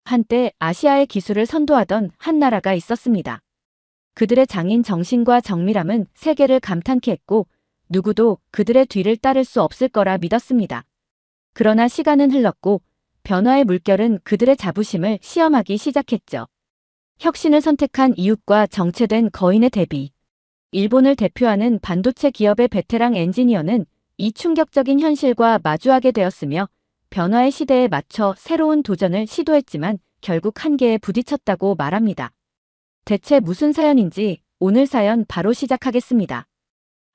한때 아시아의 기술을 선도하던 한 나라가 있었습니다. 그들의 장인 정신과 정밀함은 세계를 감탄케 했고 누구도 그들의 뒤를 따를 수 없을 거라 믿었습니다. 그러나 시간은 흘렀고 변화의 물결은 그들의 자부심을 시험하기 시작했죠. 혁신을 선택한 이웃과 정체된 거인의 대비. 일본을 대표하는 반도체 기업의 베테랑 엔지니어는 이 충격적인 현실과 마주하게 되었으며 변화의 시대에 맞춰 새로운 도전을 시도했지만 결국 한계에 부딪혔다고 말합니다. 대체 무슨 사연인지 오늘 사연 바로 시작하겠습니다.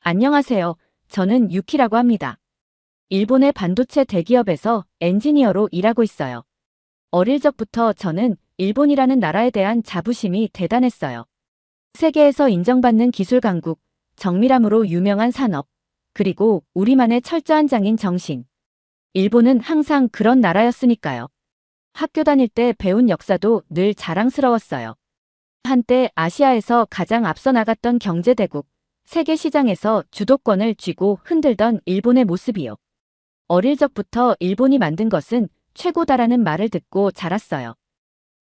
안녕하세요. 저는 유키라고 합니다. 일본의 반도체 대기업에서 엔지니어로 일하고 있어요. 어릴 적부터 저는 일본이라는 나라에 대한 자부심이 대단했어요. 세계에서 인정받는 기술 강국, 정밀함으로 유명한 산업, 그리고 우리만의 철저한 장인 정신. 일본은 항상 그런 나라였으니까요. 학교 다닐 때 배운 역사도 늘 자랑스러웠어요. 한때 아시아에서 가장 앞서 나갔던 경제대국, 세계 시장에서 주도권을 쥐고 흔들던 일본의 모습이요. 어릴 적부터 일본이 만든 것은 최고다라는 말을 듣고 자랐어요.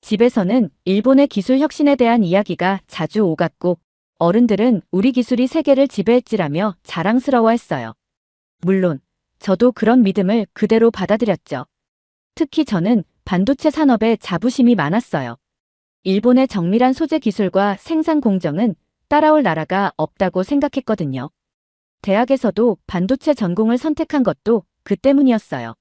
집에서는 일본의 기술 혁신에 대한 이야기가 자주 오갔고 어른들은 우리 기술이 세계를 지배했지라며 자랑스러워했어요. 물론 저도 그런 믿음을 그대로 받아들였죠. 특히 저는 반도체 산업에 자부심이 많았어요. 일본의 정밀한 소재 기술과 생산 공정은 따라올 나라가 없다고 생각했거든요. 대학에서도 반도체 전공을 선택한 것도 그 때문이었어요.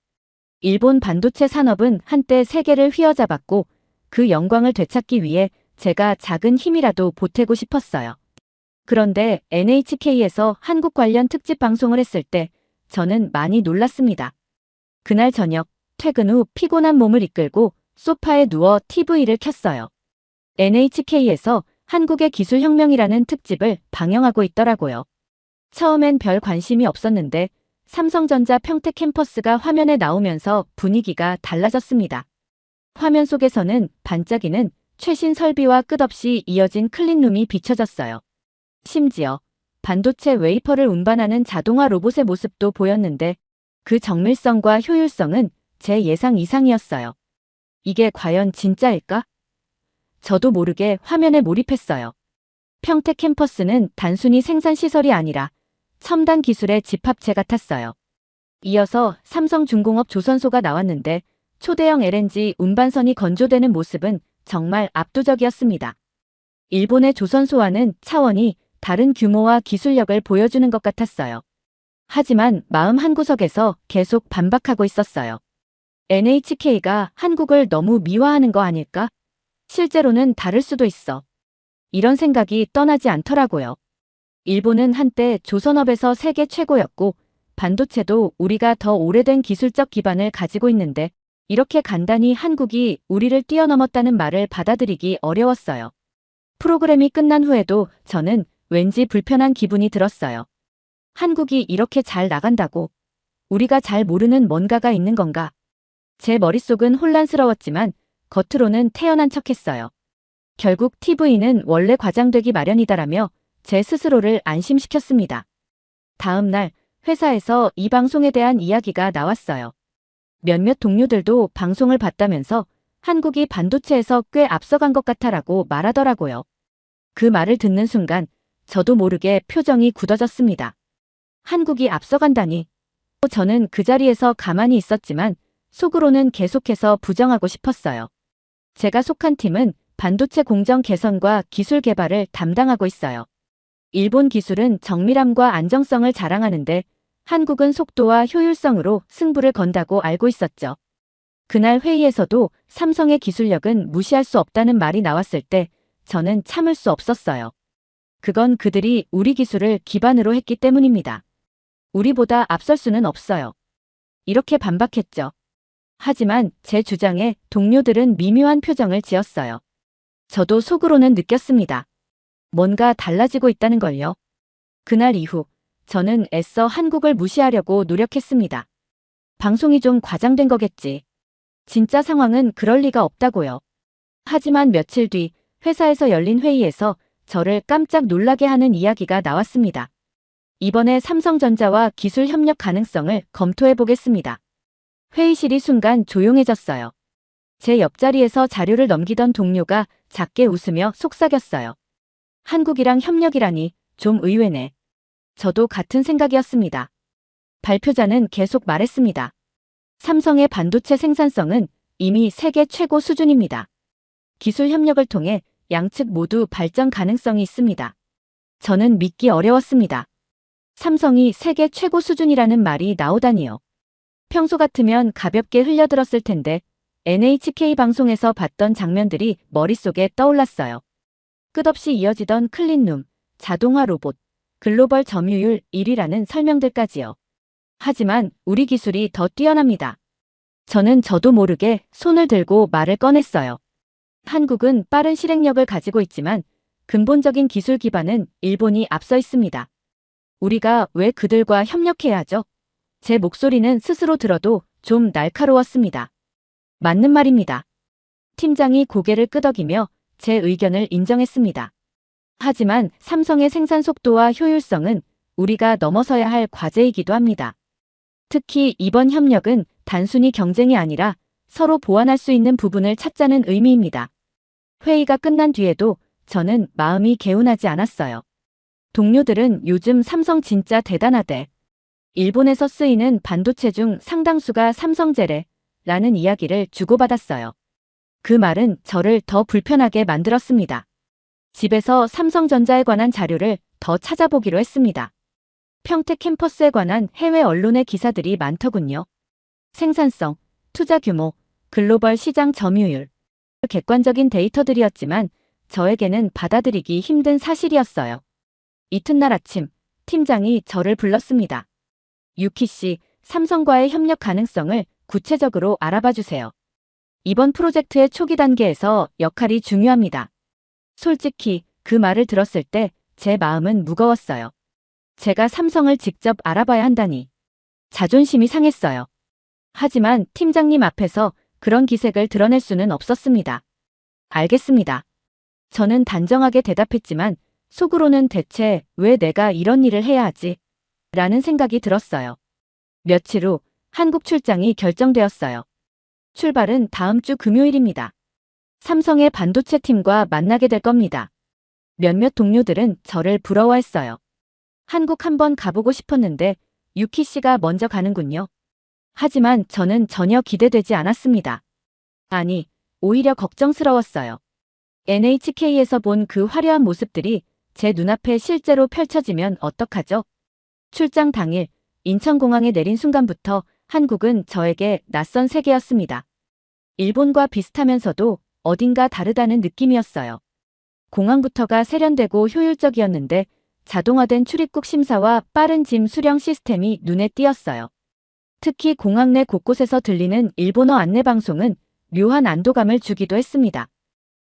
일본 반도체 산업은 한때 세계를 휘어잡았고 그 영광을 되찾기 위해 제가 작은 힘이라도 보태고 싶었어요. 그런데 NHK에서 한국 관련 특집 방송을 했을 때 저는 많이 놀랐습니다. 그날 저녁 퇴근 후 피곤한 몸을 이끌고 소파에 누워 TV를 켰어요. NHK에서 한국의 기술혁명이라는 특집을 방영하고 있더라고요. 처음엔 별 관심이 없었는데 삼성전자 평택 캠퍼스가 화면에 나오면서 분위기가 달라졌습니다. 화면 속에서는 반짝이는 최신 설비와 끝없이 이어진 클린룸이 비춰졌어요. 심지어 반도체 웨이퍼를 운반하는 자동화 로봇의 모습도 보였는데 그 정밀성과 효율성은 제 예상 이상이었어요. 이게 과연 진짜일까? 저도 모르게 화면에 몰입했어요. 평택 캠퍼스는 단순히 생산시설이 아니라 첨단 기술의 집합체 같았어요. 이어서 삼성중공업 조선소가 나왔는데 초대형 LNG 운반선이 건조되는 모습은 정말 압도적이었습니다. 일본의 조선소와는 차원이 다른 규모와 기술력을 보여주는 것 같았어요. 하지만 마음 한구석에서 계속 반박하고 있었어요. NHK가 한국을 너무 미화하는 거 아닐까? 실제로는 다를 수도 있어. 이런 생각이 떠나지 않더라고요. 일본은 한때 조선업에서 세계 최고였고 반도체도 우리가 더 오래된 기술적 기반을 가지고 있는데 이렇게 간단히 한국이 우리를 뛰어넘었다는 말을 받아들이기 어려웠어요. 프로그램이 끝난 후에도 저는 왠지 불편한 기분이 들었어요. 한국이 이렇게 잘 나간다고 우리가 잘 모르는 뭔가가 있는 건가? 제 머릿속은 혼란스러웠지만 겉으로는 태연한 척했어요. 결국 TV는 원래 과장되기 마련이다라며 제 스스로를 안심시켰습니다. 다음 날 회사에서 이 방송에 대한 이야기가 나왔어요. 몇몇 동료들도 방송을 봤다면서 한국이 반도체에서 꽤 앞서간 것 같아라고 말하더라고요. 그 말을 듣는 순간 저도 모르게 표정이 굳어졌습니다. 한국이 앞서간다니. 저는 그 자리에서 가만히 있었지만 속으로는 계속해서 부정하고 싶었어요. 제가 속한 팀은 반도체 공정 개선과 기술 개발을 담당하고 있어요. 일본 기술은 정밀함과 안정성을 자랑하는데 한국은 속도와 효율성으로 승부를 건다고 알고 있었죠. 그날 회의에서도 삼성의 기술력은 무시할 수 없다는 말이 나왔을 때 저는 참을 수 없었어요. 그건 그들이 우리 기술을 기반으로 했기 때문입니다. 우리보다 앞설 수는 없어요. 이렇게 반박했죠. 하지만 제 주장에 동료들은 미묘한 표정을 지었어요. 저도 속으로는 느꼈습니다. 뭔가 달라지고 있다는 걸요. 그날 이후 저는 애써 한국을 무시하려고 노력했습니다. 방송이 좀 과장된 거겠지. 진짜 상황은 그럴 리가 없다고요. 하지만 며칠 뒤 회사에서 열린 회의에서 저를 깜짝 놀라게 하는 이야기가 나왔습니다. 이번에 삼성전자와 기술 협력 가능성을 검토해 보겠습니다. 회의실이 순간 조용해졌어요. 제 옆자리에서 자료를 넘기던 동료가 작게 웃으며 속삭였어요. 한국이랑 협력이라니 좀 의외네. 저도 같은 생각이었습니다. 발표자는 계속 말했습니다. 삼성의 반도체 생산성은 이미 세계 최고 수준입니다. 기술 협력을 통해 양측 모두 발전 가능성이 있습니다. 저는 믿기 어려웠습니다. 삼성이 세계 최고 수준이라는 말이 나오다니요. 평소 같으면 가볍게 흘려들었을 텐데 NHK 방송에서 봤던 장면들이 머릿속에 떠올랐어요. 끝없이 이어지던 클린룸, 자동화 로봇, 글로벌 점유율 1위라는 설명들까지요. 하지만 우리 기술이 더 뛰어납니다. 저는 저도 모르게 손을 들고 말을 꺼냈어요. 한국은 빠른 실행력을 가지고 있지만 근본적인 기술 기반은 일본이 앞서 있습니다. 우리가 왜 그들과 협력해야 하죠? 제 목소리는 스스로 들어도 좀 날카로웠습니다. 맞는 말입니다. 팀장이 고개를 끄덕이며 제 의견을 인정했습니다. 하지만 삼성의 생산 속도와 효율성은 우리가 넘어서야 할 과제이기도 합니다. 특히 이번 협력은 단순히 경쟁이 아니라 서로 보완할 수 있는 부분을 찾자는 의미입니다. 회의가 끝난 뒤에도 저는 마음이 개운하지 않았어요. 동료들은 요즘 삼성 진짜 대단하대. 일본에서 쓰이는 반도체 중 상당수가 삼성제래 라는 이야기를 주고받았어요. 그 말은 저를 더 불편하게 만들었습니다. 집에서 삼성전자에 관한 자료를 더 찾아보기로 했습니다. 평택 캠퍼스에 관한 해외 언론의 기사들이 많더군요. 생산성, 투자 규모, 글로벌 시장 점유율. 객관적인 데이터들이었지만 저에게는 받아들이기 힘든 사실이었어요. 이튿날 아침, 팀장이 저를 불렀습니다. 유키 씨, 삼성과의 협력 가능성을 구체적으로 알아봐 주세요. 이번 프로젝트의 초기 단계에서 역할이 중요합니다. 솔직히 그 말을 들었을 때 제 마음은 무거웠어요. 제가 삼성을 직접 알아봐야 한다니. 자존심이 상했어요. 하지만 팀장님 앞에서 그런 기색을 드러낼 수는 없었습니다. 알겠습니다. 저는 단정하게 대답했지만 속으로는 대체 왜 내가 이런 일을 해야 하지? 라는 생각이 들었어요. 며칠 후 한국 출장이 결정되었어요. 출발은 다음 주 금요일입니다. 삼성의 반도체 팀과 만나게 될 겁니다. 몇몇 동료들은 저를 부러워했어요. 한국 한번 가보고 싶었는데 유키 씨가 먼저 가는군요. 하지만 저는 전혀 기대되지 않았습니다. 아니, 오히려 걱정스러웠어요. NHK에서 본 그 화려한 모습들이 제 눈앞에 실제로 펼쳐지면 어떡하죠? 출장 당일 인천공항에 내린 순간부터 한국은 저에게 낯선 세계였습니다. 일본과 비슷하면서도 어딘가 다르다는 느낌이었어요. 공항부터가 세련되고 효율적이었는데 자동화된 출입국 심사와 빠른 짐 수령 시스템이 눈에 띄었어요. 특히 공항 내 곳곳에서 들리는 일본어 안내 방송은 묘한 안도감을 주기도 했습니다.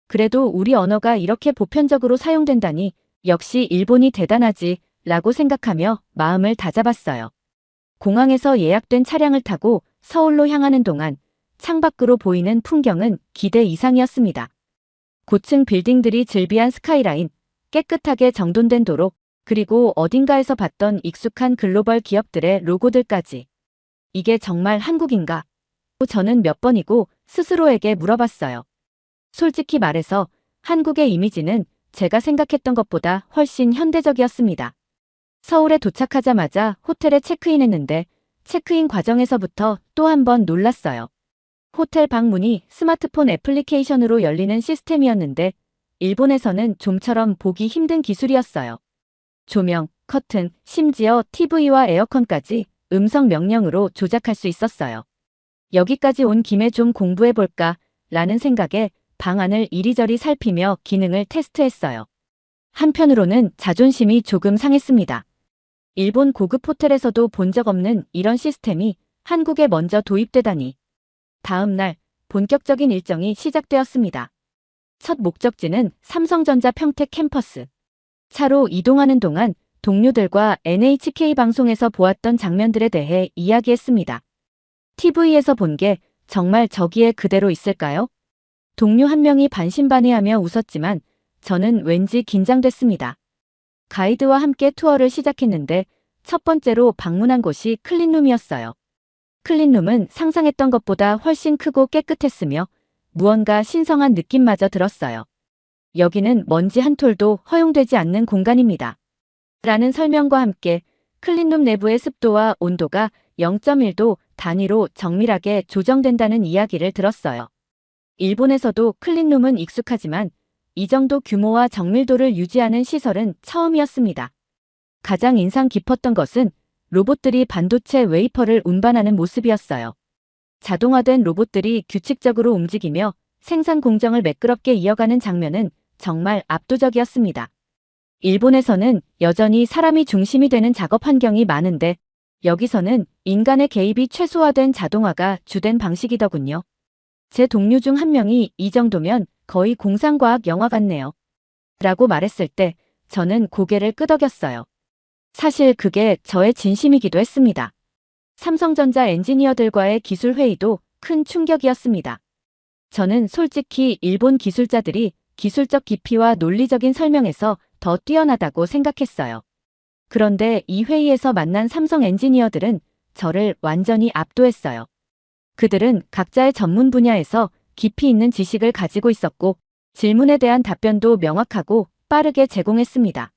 그래도 우리 언어가 이렇게 보편적으로 사용된다니 역시 일본이 대단하지 라고 생각하며 마음을 다잡았어요. 공항에서 예약된 차량을 타고 서울로 향하는 동안 창밖으로 보이는 풍경은 기대 이상이었습니다. 고층 빌딩들이 즐비한 스카이라인, 깨끗하게 정돈된 도로, 그리고 어딘가에서 봤던 익숙한 글로벌 기업들의 로고들까지. 이게 정말 한국인가? 저는 몇 번이고 스스로에게 물어봤어요. 솔직히 말해서 한국의 이미지는 제가 생각했던 것보다 훨씬 현대적이었습니다. 서울에 도착하자마자 호텔에 체크인했는데 체크인 과정에서부터 또 한 번 놀랐어요. 호텔 방문이 스마트폰 애플리케이션으로 열리는 시스템이었는데 일본에서는 좀처럼 보기 힘든 기술이었어요. 조명, 커튼, 심지어 TV와 에어컨까지 음성 명령으로 조작할 수 있었어요. 여기까지 온 김에 좀 공부해볼까 라는 생각에 방안을 이리저리 살피며 기능을 테스트했어요. 한편으로는 자존심이 조금 상했습니다. 일본 고급 호텔에서도 본 적 없는 이런 시스템이 한국에 먼저 도입되다니. 다음 날 본격적인 일정이 시작되었습니다. 첫 목적지는 삼성전자 평택 캠퍼스. 차로 이동하는 동안 동료들과 NHK 방송에서 보았던 장면들에 대해 이야기했습니다. TV에서 본 게 정말 저기에 그대로 있을까요? 동료 한 명이 반신반의하며 웃었지만 저는 왠지 긴장됐습니다. 가이드와 함께 투어를 시작했는데 첫 번째로 방문한 곳이 클린룸이었어요. 클린룸은 상상했던 것보다 훨씬 크고 깨끗했으며 무언가 신성한 느낌마저 들었어요. 여기는 먼지 한 톨도 허용되지 않는 공간입니다. 라는 설명과 함께 클린룸 내부의 습도와 온도가 0.1도 단위로 정밀하게 조정된다는 이야기를 들었어요. 일본에서도 클린룸은 익숙하지만 이 정도 규모와 정밀도를 유지하는 시설은 처음이었습니다. 가장 인상 깊었던 것은 로봇들이 반도체 웨이퍼를 운반하는 모습이었어요. 자동화된 로봇들이 규칙적으로 움직이며 생산 공정을 매끄럽게 이어가는 장면은 정말 압도적이었습니다. 일본에서는 여전히 사람이 중심이 되는 작업 환경이 많은데 여기서는 인간의 개입이 최소화된 자동화가 주된 방식이더군요. 제 동료 중 한 명이 이 정도면 거의 공상과학 영화 같네요. 라고 말했을 때 저는 고개를 끄덕였어요. 사실 그게 저의 진심이기도 했습니다. 삼성전자 엔지니어들과의 기술 회의도 큰 충격이었습니다. 저는 솔직히 일본 기술자들이 기술적 깊이와 논리적인 설명에서 더 뛰어나다고 생각했어요. 그런데 이 회의에서 만난 삼성 엔지니어들은 저를 완전히 압도했어요. 그들은 각자의 전문 분야에서 깊이 있는 지식을 가지고 있었고 질문에 대한 답변도 명확하고 빠르게 제공했습니다.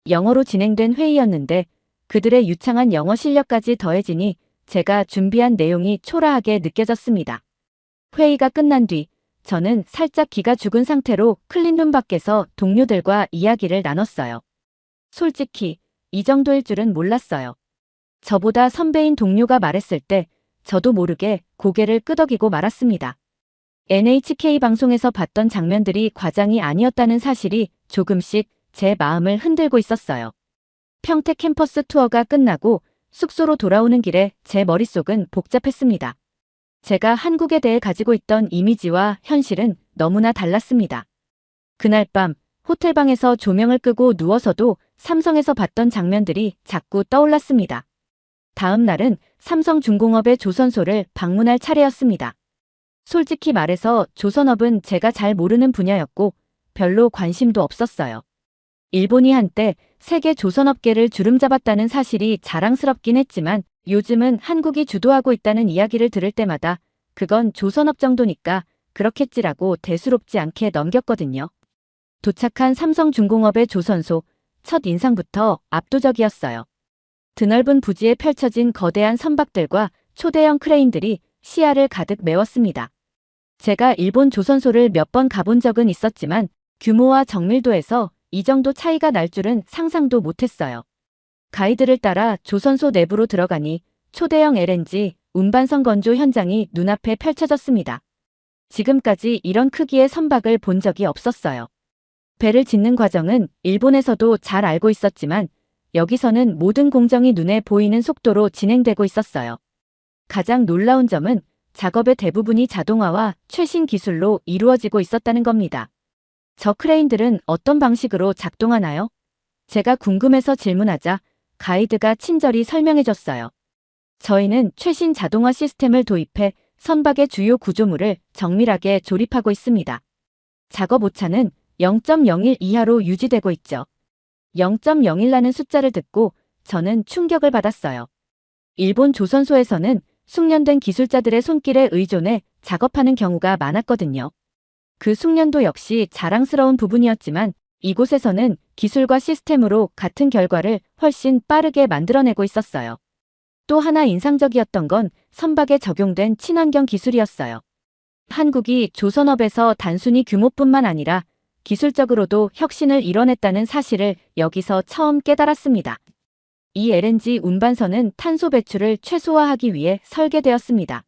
영어로 진행된 회의였는데 그들의 유창한 영어 실력까지 더해지니 제가 준비한 내용이 초라하게 느껴졌습니다. 회의가 끝난 뒤 저는 살짝 기가 죽은 상태로 클린룸 밖에서 동료들과 이야기를 나눴어요. 솔직히 이 정도일 줄은 몰랐어요. 저보다 선배인 동료가 말했을 때 저도 모르게 고개를 끄덕이고 말았습니다. NHK 방송에서 봤던 장면들이 과장이 아니었다는 사실이 조금씩 제 마음을 흔들고 있었어요. 평택 캠퍼스 투어가 끝나고 숙소로 돌아오는 길에 제 머릿속은 복잡했습니다. 제가 한국에 대해 가지고 있던 이미지와 현실은 너무나 달랐습니다. 그날 밤 호텔방에서 조명을 끄고 누워서도 삼성에서 봤던 장면들이 자꾸 떠올랐습니다. 다음 날은 삼성중공업의 조선소를 방문할 차례였습니다. 솔직히 말해서 조선업은 제가 잘 모르는 분야였고 별로 관심도 없었어요. 일본이 한때 세계 조선업계를 주름잡았다는 사실이 자랑스럽긴 했지만 요즘은 한국이 주도하고 있다는 이야기를 들을 때마다 그건 조선업 정도니까 그렇겠지라고 대수롭지 않게 넘겼거든요. 도착한 삼성중공업의 조선소, 첫 인상부터 압도적이었어요. 드넓은 부지에 펼쳐진 거대한 선박들과 초대형 크레인들이 시야를 가득 메웠습니다. 제가 일본 조선소를 몇 번 가본 적은 있었지만 규모와 정밀도에서 이 정도 차이가 날 줄은 상상도 못했어요. 가이드를 따라 조선소 내부로 들어가니 초대형 LNG 운반선 건조 현장이 눈앞에 펼쳐졌습니다. 지금까지 이런 크기의 선박을 본 적이 없었어요. 배를 짓는 과정은 일본에서도 잘 알고 있었지만 여기서는 모든 공정이 눈에 보이는 속도로 진행되고 있었어요. 가장 놀라운 점은 작업의 대부분이 자동화와 최신 기술로 이루어지고 있었다는 겁니다. 저 크레인들은 어떤 방식으로 작동하나요? 제가 궁금해서 질문하자 가이드가 친절히 설명해줬어요. 저희는 최신 자동화 시스템을 도입해 선박의 주요 구조물을 정밀하게 조립하고 있습니다. 작업 오차는 0.01 이하로 유지되고 있죠. 0.01라는 숫자를 듣고 저는 충격을 받았어요. 일본 조선소에서는 숙련된 기술자들의 손길에 의존해 작업하는 경우가 많았거든요. 그 숙련도 역시 자랑스러운 부분이었지만 이곳에서는 기술과 시스템으로 같은 결과를 훨씬 빠르게 만들어내고 있었어요. 또 하나 인상적이었던 건 선박에 적용된 친환경 기술이었어요. 한국이 조선업에서 단순히 규모뿐만 아니라 기술적으로도 혁신을 이뤄냈다는 사실을 여기서 처음 깨달았습니다. 이 LNG 운반선은 탄소 배출을 최소화하기 위해 설계되었습니다.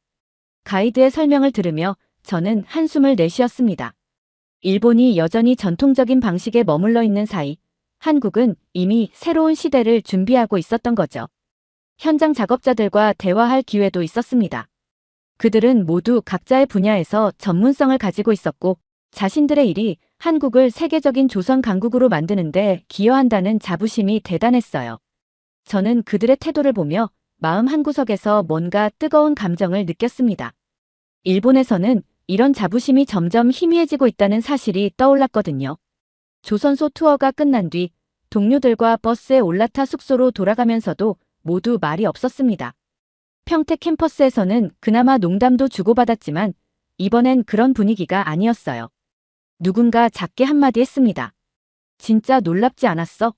가이드의 설명을 들으며 저는 한숨을 내쉬었습니다. 일본이 여전히 전통적인 방식에 머물러 있는 사이 한국은 이미 새로운 시대를 준비하고 있었던 거죠. 현장 작업자들과 대화할 기회도 있었습니다. 그들은 모두 각자의 분야에서 전문성을 가지고 있었고 자신들의 일이 한국을 세계적인 조선 강국으로 만드는 데 기여한다는 자부심이 대단했어요. 저는 그들의 태도를 보며 마음 한구석에서 뭔가 뜨거운 감정을 느꼈습니다. 일본에서는 이런 자부심이 점점 희미해지고 있다는 사실이 떠올랐거든요. 조선소 투어가 끝난 뒤 동료들과 버스에 올라타 숙소로 돌아가면서도 모두 말이 없었습니다. 평택 캠퍼스에서는 그나마 농담도 주고받았지만 이번엔 그런 분위기가 아니었어요. 누군가 작게 한마디 했습니다. 진짜 놀랍지 않았어?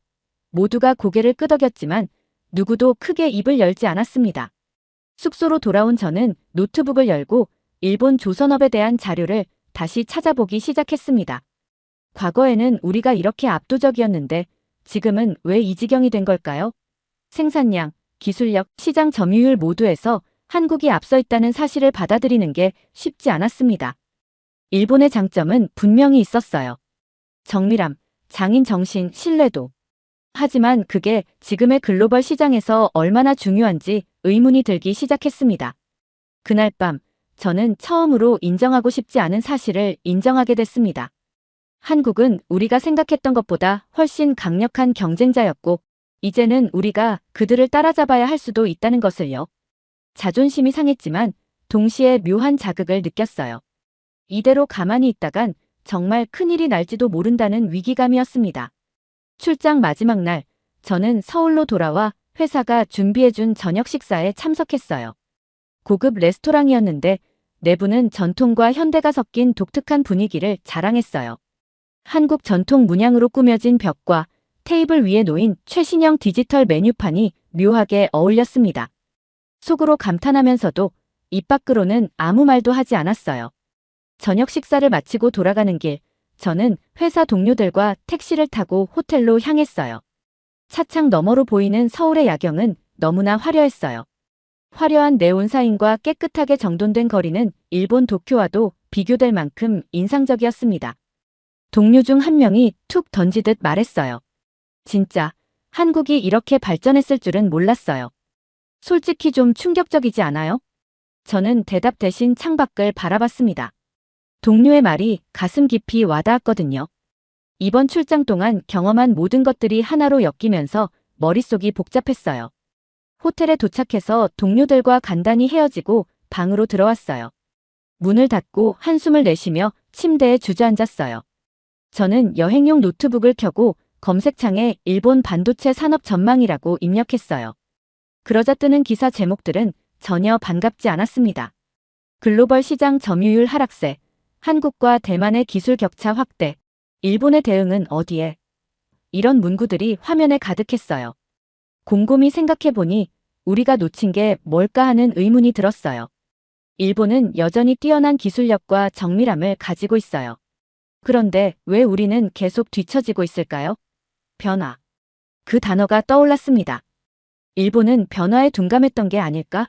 모두가 고개를 끄덕였지만 누구도 크게 입을 열지 않았습니다. 숙소로 돌아온 저는 노트북을 열고 일본 조선업에 대한 자료를 다시 찾아보기 시작했습니다. 과거에는 우리가 이렇게 압도적이었는데 지금은 왜 이 지경이 된 걸까요? 생산량, 기술력, 시장 점유율 모두에서 한국이 앞서 있다는 사실을 받아들이는 게 쉽지 않았습니다. 일본의 장점은 분명히 있었어요. 정밀함, 장인 정신, 신뢰도. 하지만 그게 지금의 글로벌 시장에서 얼마나 중요한지 의문이 들기 시작했습니다. 그날 밤, 저는 처음으로 인정하고 싶지 않은 사실을 인정하게 됐습니다. 한국은 우리가 생각했던 것보다 훨씬 강력한 경쟁자였고, 이제는 우리가 그들을 따라잡아야 할 수도 있다는 것을요. 자존심이 상했지만 동시에 묘한 자극을 느꼈어요. 이대로 가만히 있다간 정말 큰일이 날지도 모른다는 위기감이었습니다. 출장 마지막 날, 저는 서울로 돌아와 회사가 준비해준 저녁 식사에 참석했어요. 고급 레스토랑이었는데 내부는 전통과 현대가 섞인 독특한 분위기를 자랑했어요. 한국 전통 문양으로 꾸며진 벽과 테이블 위에 놓인 최신형 디지털 메뉴판이 묘하게 어울렸습니다. 속으로 감탄하면서도 입 밖으로는 아무 말도 하지 않았어요. 저녁 식사를 마치고 돌아가는 길, 저는 회사 동료들과 택시를 타고 호텔로 향했어요. 차창 너머로 보이는 서울의 야경은 너무나 화려했어요. 화려한 네온사인과 깨끗하게 정돈된 거리는 일본 도쿄와도 비교될 만큼 인상적이었습니다. 동료 중 한 명이 툭 던지듯 말했어요. 진짜 한국이 이렇게 발전했을 줄은 몰랐어요. 솔직히 좀 충격적이지 않아요? 저는 대답 대신 창밖을 바라봤습니다. 동료의 말이 가슴 깊이 와닿았거든요. 이번 출장 동안 경험한 모든 것들이 하나로 엮이면서 머릿속이 복잡했어요. 호텔에 도착해서 동료들과 간단히 헤어지고 방으로 들어왔어요. 문을 닫고 한숨을 내쉬며 침대에 주저앉았어요. 저는 여행용 노트북을 켜고 검색창에 일본 반도체 산업 전망이라고 입력했어요. 그러자 뜨는 기사 제목들은 전혀 반갑지 않았습니다. 글로벌 시장 점유율 하락세, 한국과 대만의 기술 격차 확대, 일본의 대응은 어디에? 이런 문구들이 화면에 가득했어요. 곰곰이 생각해보니 우리가 놓친 게 뭘까 하는 의문이 들었어요. 일본은 여전히 뛰어난 기술력과 정밀함을 가지고 있어요. 그런데 왜 우리는 계속 뒤처지고 있을까요? 변화. 그 단어가 떠올랐습니다. 일본은 변화에 둔감했던 게 아닐까?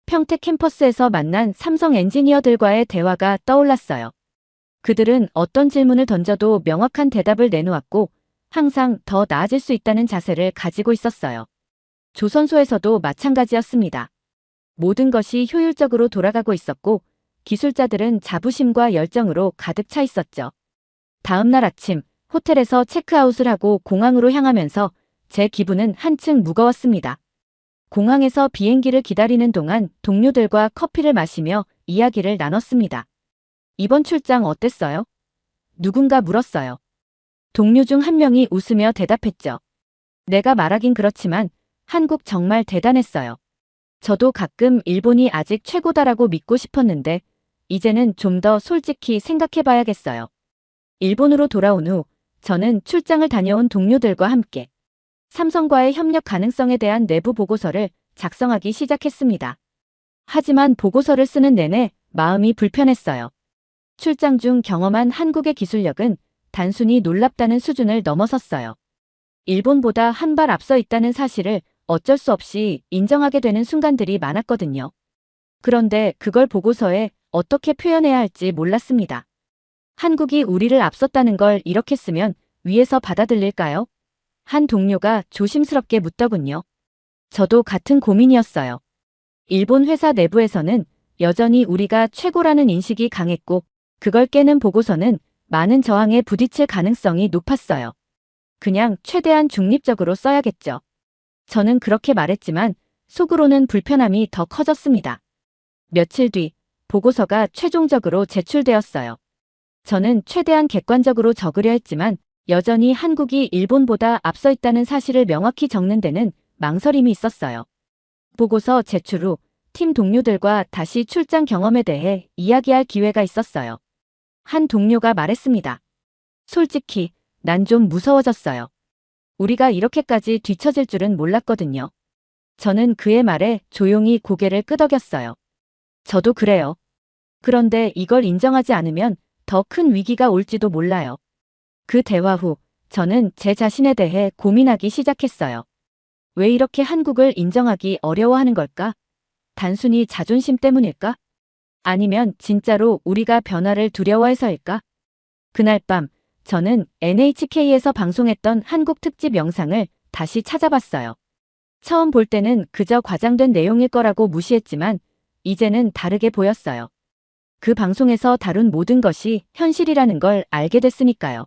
평택 캠퍼스에서 만난 삼성 엔지니어들과의 대화가 떠올랐어요. 그들은 어떤 질문을 던져도 명확한 대답을 내놓았고 항상 더 나아질 수 있다는 자세를 가지고 있었어요. 조선소에서도 마찬가지였습니다. 모든 것이 효율적으로 돌아가고 있었고 기술자들은 자부심과 열정으로 가득 차 있었죠. 다음 날 아침 호텔에서 체크아웃을 하고 공항으로 향하면서 제 기분은 한층 무거웠습니다. 공항에서 비행기를 기다리는 동안 동료들과 커피를 마시며 이야기를 나눴습니다. 이번 출장 어땠어요? 누군가 물었어요. 동료 중 한 명이 웃으며 대답했죠. 내가 말하긴 그렇지만 한국 정말 대단했어요. 저도 가끔 일본이 아직 최고다라고 믿고 싶었는데 이제는 좀 더 솔직히 생각해봐야겠어요. 일본으로 돌아온 후 저는 출장을 다녀온 동료들과 함께 삼성과의 협력 가능성에 대한 내부 보고서를 작성하기 시작했습니다. 하지만 보고서를 쓰는 내내 마음이 불편했어요. 출장 중 경험한 한국의 기술력은 단순히 놀랍다는 수준을 넘어섰어요. 일본보다 한 발 앞서 있다는 사실을 어쩔 수 없이 인정하게 되는 순간들이 많았거든요. 그런데 그걸 보고서에 어떻게 표현해야 할지 몰랐습니다. 한국이 우리를 앞섰다는 걸 이렇게 쓰면 위에서 받아들일까요? 한 동료가 조심스럽게 묻더군요. 저도 같은 고민이었어요. 일본 회사 내부에서는 여전히 우리가 최고라는 인식이 강했고 그걸 깨는 보고서는 많은 저항에 부딪힐 가능성이 높았어요. 그냥 최대한 중립적으로 써야겠죠. 저는 그렇게 말했지만 속으로는 불편함이 더 커졌습니다. 며칠 뒤 보고서가 최종적으로 제출되었어요. 저는 최대한 객관적으로 적으려 했지만 여전히 한국이 일본보다 앞서 있다는 사실을 명확히 적는 데는 망설임이 있었어요. 보고서 제출 후 팀 동료들과 다시 출장 경험에 대해 이야기할 기회가 있었어요. 한 동료가 말했습니다. 솔직히, 난 좀 무서워졌어요. 우리가 이렇게까지 뒤처질 줄은 몰랐거든요. 저는 그의 말에 조용히 고개를 끄덕였어요. 저도 그래요. 그런데 이걸 인정하지 않으면 더 큰 위기가 올지도 몰라요. 그 대화 후 저는 제 자신에 대해 고민하기 시작했어요. 왜 이렇게 한국을 인정하기 어려워하는 걸까? 단순히 자존심 때문일까? 아니면 진짜로 우리가 변화를 두려워해서일까? 그날 밤 저는 NHK에서 방송했던 한국 특집 영상을 다시 찾아봤어요. 처음 볼 때는 그저 과장된 내용일 거라고 무시했지만 이제는 다르게 보였어요. 그 방송에서 다룬 모든 것이 현실이라는 걸 알게 됐으니까요.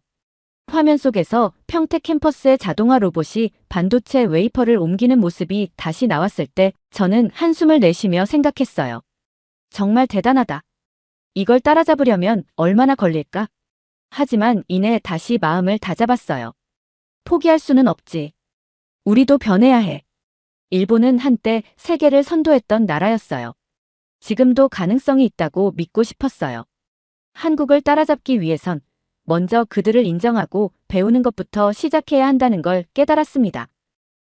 화면 속에서 평택 캠퍼스의 자동화 로봇이 반도체 웨이퍼를 옮기는 모습이 다시 나왔을 때 저는 한숨을 내쉬며 생각했어요. 정말 대단하다. 이걸 따라잡으려면 얼마나 걸릴까? 하지만 이내 다시 마음을 다잡았어요. 포기할 수는 없지. 우리도 변해야 해. 일본은 한때 세계를 선도했던 나라였어요. 지금도 가능성이 있다고 믿고 싶었어요. 한국을 따라잡기 위해선 먼저 그들을 인정하고 배우는 것부터 시작해야 한다는 걸 깨달았습니다.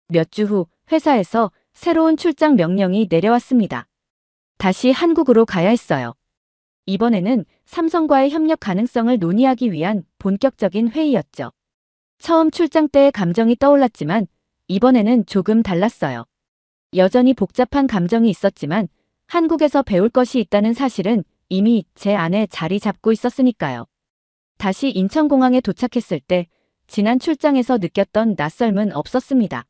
몇 주 후 회사에서 새로운 출장 명령이 내려왔습니다. 다시 한국으로 가야 했어요. 이번에는 삼성과의 협력 가능성을 논의하기 위한 본격적인 회의였죠. 처음 출장 때의 감정이 떠올랐지만 이번에는 조금 달랐어요. 여전히 복잡한 감정이 있었지만 한국에서 배울 것이 있다는 사실은 이미 제 안에 자리 잡고 있었으니까요. 다시 인천공항에 도착했을 때 지난 출장에서 느꼈던 낯설음은 없었습니다.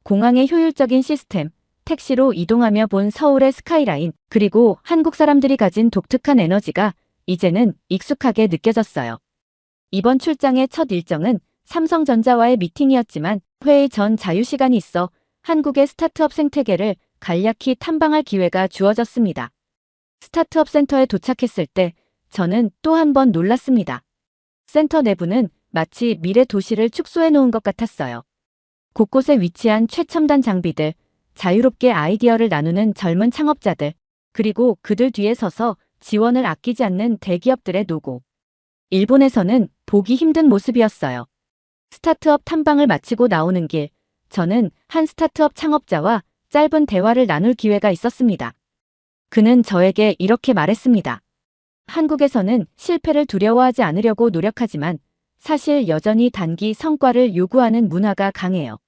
공항의 효율적인 시스템, 택시로 이동하며 본 서울의 스카이라인, 그리고 한국 사람들이 가진 독특한 에너지가 이제는 익숙하게 느껴졌어요. 이번 출장의 첫 일정은 삼성전자와의 미팅이었지만 회의 전 자유시간이 있어 한국의 스타트업 생태계를 간략히 탐방할 기회가 주어졌습니다. 스타트업 센터에 도착했을 때 저는 또 한 번 놀랐습니다. 센터 내부는 마치 미래 도시를 축소해 놓은 것 같았어요. 곳곳에 위치한 최첨단 장비들, 자유롭게 아이디어를 나누는 젊은 창업자들, 그리고 그들 뒤에 서서 지원을 아끼지 않는 대기업들의 노고. 일본에서는 보기 힘든 모습이었어요. 스타트업 탐방을 마치고 나오는 길, 저는 한 스타트업 창업자와 짧은 대화를 나눌 기회가 있었습니다. 그는 저에게 이렇게 말했습니다. 한국에서는 실패를 두려워하지 않으려고 노력하지만 사실 여전히 단기 성과를 요구하는 문화가 강해요.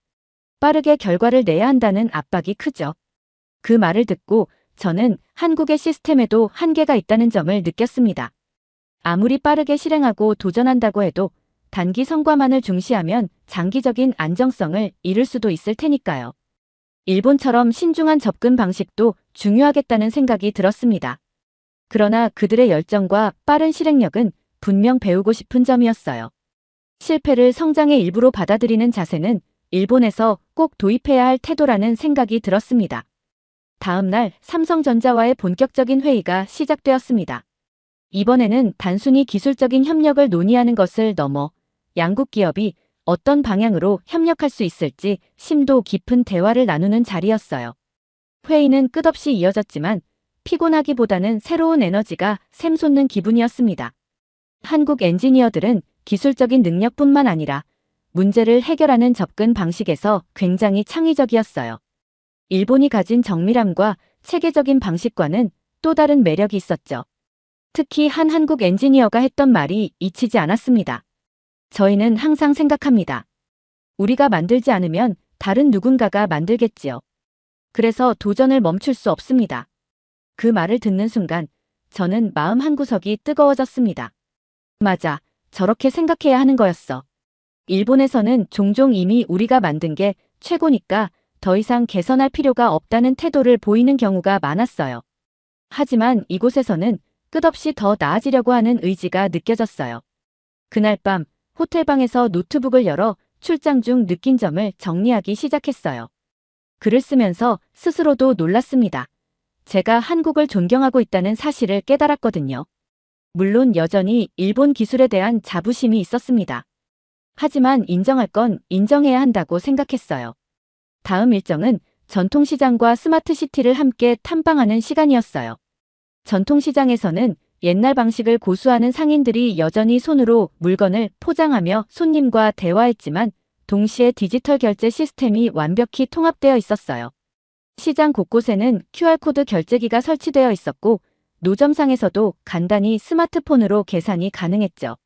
빠르게 결과를 내야 한다는 압박이 크죠. 그 말을 듣고 저는 한국의 시스템에도 한계가 있다는 점을 느꼈습니다. 아무리 빠르게 실행하고 도전한다고 해도 단기 성과만을 중시하면 장기적인 안정성을 잃을 수도 있을 테니까요. 일본처럼 신중한 접근 방식도 중요하겠다는 생각이 들었습니다. 그러나 그들의 열정과 빠른 실행력은 분명 배우고 싶은 점이었어요. 실패를 성장의 일부로 받아들이는 자세는 일본에서 꼭 도입해야 할 태도라는 생각이 들었습니다. 다음 날 삼성전자와의 본격적인 회의가 시작되었습니다. 이번에는 단순히 기술적인 협력을 논의하는 것을 넘어 양국 기업이 어떤 방향으로 협력할 수 있을지 심도 깊은 대화를 나누는 자리였어요. 회의는 끝없이 이어졌지만 피곤하기보다는 새로운 에너지가 샘솟는 기분이었습니다. 한국 엔지니어들은 기술적인 능력뿐만 아니라 문제를 해결하는 접근 방식에서 굉장히 창의적이었어요. 일본이 가진 정밀함과 체계적인 방식과는 또 다른 매력이 있었죠. 특히 한 한국 엔지니어가 했던 말이 잊히지 않았습니다. 저희는 항상 생각합니다. 우리가 만들지 않으면 다른 누군가가 만들겠지요. 그래서 도전을 멈출 수 없습니다. 그 말을 듣는 순간 저는 마음 한구석이 뜨거워졌습니다. 맞아, 저렇게 생각해야 하는 거였어. 일본에서는 종종 이미 우리가 만든 게 최고니까 더 이상 개선할 필요가 없다는 태도를 보이는 경우가 많았어요. 하지만 이곳에서는 끝없이 더 나아지려고 하는 의지가 느껴졌어요. 그날 밤 호텔방에서 노트북을 열어 출장 중 느낀 점을 정리하기 시작했어요. 글을 쓰면서 스스로도 놀랐습니다. 제가 한국을 존경하고 있다는 사실을 깨달았거든요. 물론 여전히 일본 기술에 대한 자부심이 있었습니다. 하지만 인정할 건 인정해야 한다고 생각했어요. 다음 일정은 전통시장과 스마트시티를 함께 탐방하는 시간이었어요. 전통시장에서는 옛날 방식을 고수하는 상인들이 여전히 손으로 물건을 포장하며 손님과 대화했지만 동시에 디지털 결제 시스템이 완벽히 통합되어 있었어요. 시장 곳곳에는 QR코드 결제기가 설치되어 있었고 노점상에서도 간단히 스마트폰으로 계산이 가능했죠.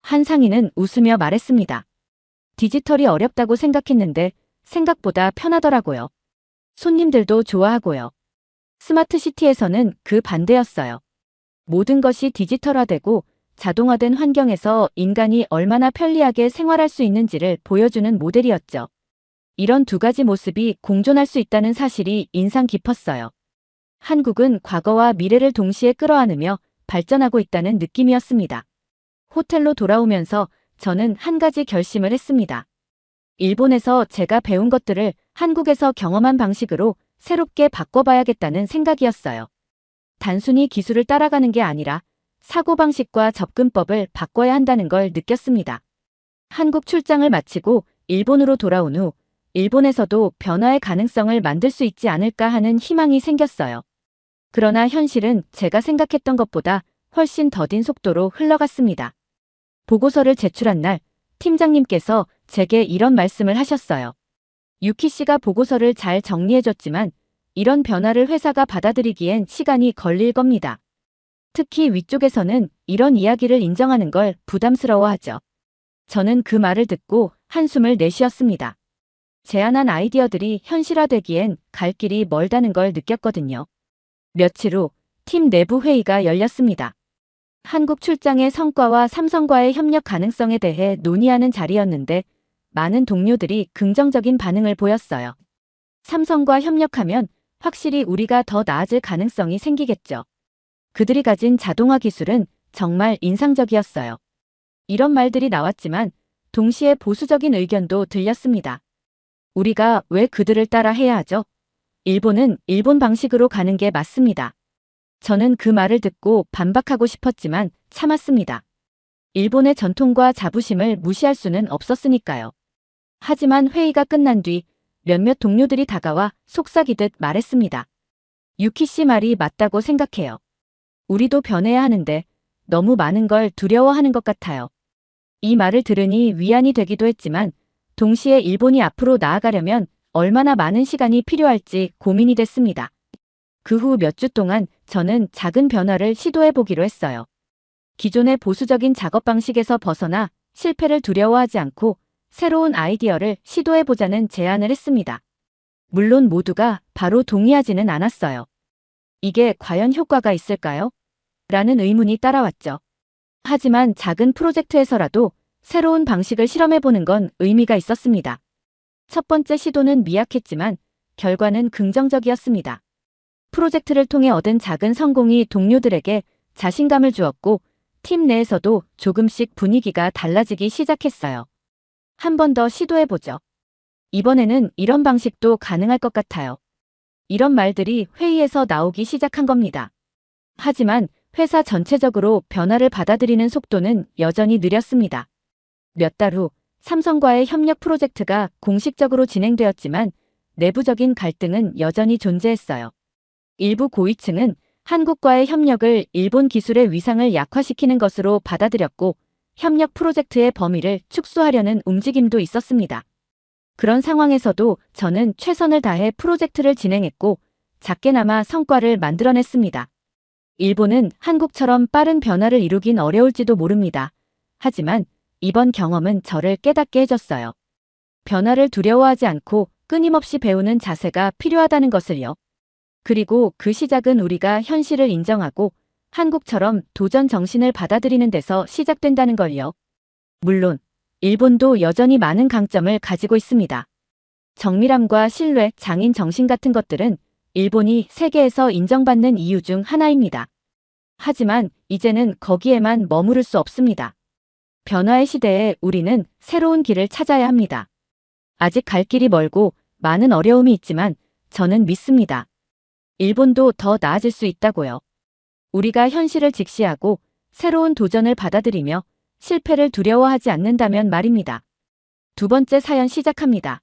한 상인은 웃으며 말했습니다. 디지털이 어렵다고 생각했는데 생각보다 편하더라고요. 손님들도 좋아하고요. 스마트시티에서는 그 반대였어요. 모든 것이 디지털화되고 자동화된 환경에서 인간이 얼마나 편리하게 생활할 수 있는지를 보여주는 모델이었죠. 이런 두 가지 모습이 공존할 수 있다는 사실이 인상 깊었어요. 한국은 과거와 미래를 동시에 끌어안으며 발전하고 있다는 느낌이었습니다. 호텔로 돌아오면서 저는 한 가지 결심을 했습니다. 일본에서 제가 배운 것들을 한국에서 경험한 방식으로 새롭게 바꿔봐야겠다는 생각이었어요. 단순히 기술을 따라가는 게 아니라 사고방식과 접근법을 바꿔야 한다는 걸 느꼈습니다. 한국 출장을 마치고 일본으로 돌아온 후 일본에서도 변화의 가능성을 만들 수 있지 않을까 하는 희망이 생겼어요. 그러나 현실은 제가 생각했던 것보다 훨씬 더딘 속도로 흘러갔습니다. 보고서를 제출한 날 팀장님께서 제게 이런 말씀을 하셨어요. 유키 씨가 보고서를 잘 정리해줬지만 이런 변화를 회사가 받아들이기엔 시간이 걸릴 겁니다. 특히 위쪽에서는 이런 이야기를 인정하는 걸 부담스러워하죠. 저는 그 말을 듣고 한숨을 내쉬었습니다. 제안한 아이디어들이 현실화되기엔 갈 길이 멀다는 걸 느꼈거든요. 며칠 후 팀 내부 회의가 열렸습니다. 한국 출장의 성과와 삼성과의 협력 가능성에 대해 논의하는 자리였는데 많은 동료들이 긍정적인 반응을 보였어요. 삼성과 협력하면 확실히 우리가 더 나아질 가능성이 생기겠죠. 그들이 가진 자동화 기술은 정말 인상적이었어요. 이런 말들이 나왔지만 동시에 보수적인 의견도 들렸습니다. 우리가 왜 그들을 따라 해야 하죠? 일본은 일본 방식으로 가는 게 맞습니다. 저는 그 말을 듣고 반박하고 싶었지만 참았습니다. 일본의 전통과 자부심을 무시할 수는 없었으니까요. 하지만 회의가 끝난 뒤 몇몇 동료들이 다가와 속삭이듯 말했습니다. 유키 씨 말이 맞다고 생각해요. 우리도 변해야 하는데 너무 많은 걸 두려워하는 것 같아요. 이 말을 들으니 위안이 되기도 했지만 동시에 일본이 앞으로 나아가려면 얼마나 많은 시간이 필요할지 고민이 됐습니다. 그 후 몇 주 동안 저는 작은 변화를 시도해 보기로 했어요. 기존의 보수적인 작업 방식에서 벗어나 실패를 두려워하지 않고 새로운 아이디어를 시도해 보자는 제안을 했습니다. 물론 모두가 바로 동의하지는 않았어요. 이게 과연 효과가 있을까요? 라는 의문이 따라왔죠. 하지만 작은 프로젝트에서라도 새로운 방식을 실험해 보는 건 의미가 있었습니다. 첫 번째 시도는 미약했지만 결과는 긍정적이었습니다. 프로젝트를 통해 얻은 작은 성공이 동료들에게 자신감을 주었고 팀 내에서도 조금씩 분위기가 달라지기 시작했어요. 한 번 더 시도해보죠. 이번에는 이런 방식도 가능할 것 같아요. 이런 말들이 회의에서 나오기 시작한 겁니다. 하지만 회사 전체적으로 변화를 받아들이는 속도는 여전히 느렸습니다. 몇 달 후 삼성과의 협력 프로젝트가 공식적으로 진행되었지만 내부적인 갈등은 여전히 존재했어요. 일부 고위층은 한국과의 협력을 일본 기술의 위상을 약화시키는 것으로 받아들였고 협력 프로젝트의 범위를 축소하려는 움직임도 있었습니다. 그런 상황에서도 저는 최선을 다해 프로젝트를 진행했고 작게나마 성과를 만들어냈습니다. 일본은 한국처럼 빠른 변화를 이루긴 어려울지도 모릅니다. 하지만 이번 경험은 저를 깨닫게 해줬어요. 변화를 두려워하지 않고 끊임없이 배우는 자세가 필요하다는 것을요. 그리고 그 시작은 우리가 현실을 인정하고 한국처럼 도전 정신을 받아들이는 데서 시작된다는 걸요. 물론 일본도 여전히 많은 강점을 가지고 있습니다. 정밀함과 신뢰, 장인 정신 같은 것들은 일본이 세계에서 인정받는 이유 중 하나입니다. 하지만 이제는 거기에만 머무를 수 없습니다. 변화의 시대에 우리는 새로운 길을 찾아야 합니다. 아직 갈 길이 멀고 많은 어려움이 있지만 저는 믿습니다. 일본도 더 나아질 수 있다고요. 우리가 현실을 직시하고 새로운 도전을 받아들이며 실패를 두려워하지 않는다면 말입니다. 두 번째 사연 시작합니다.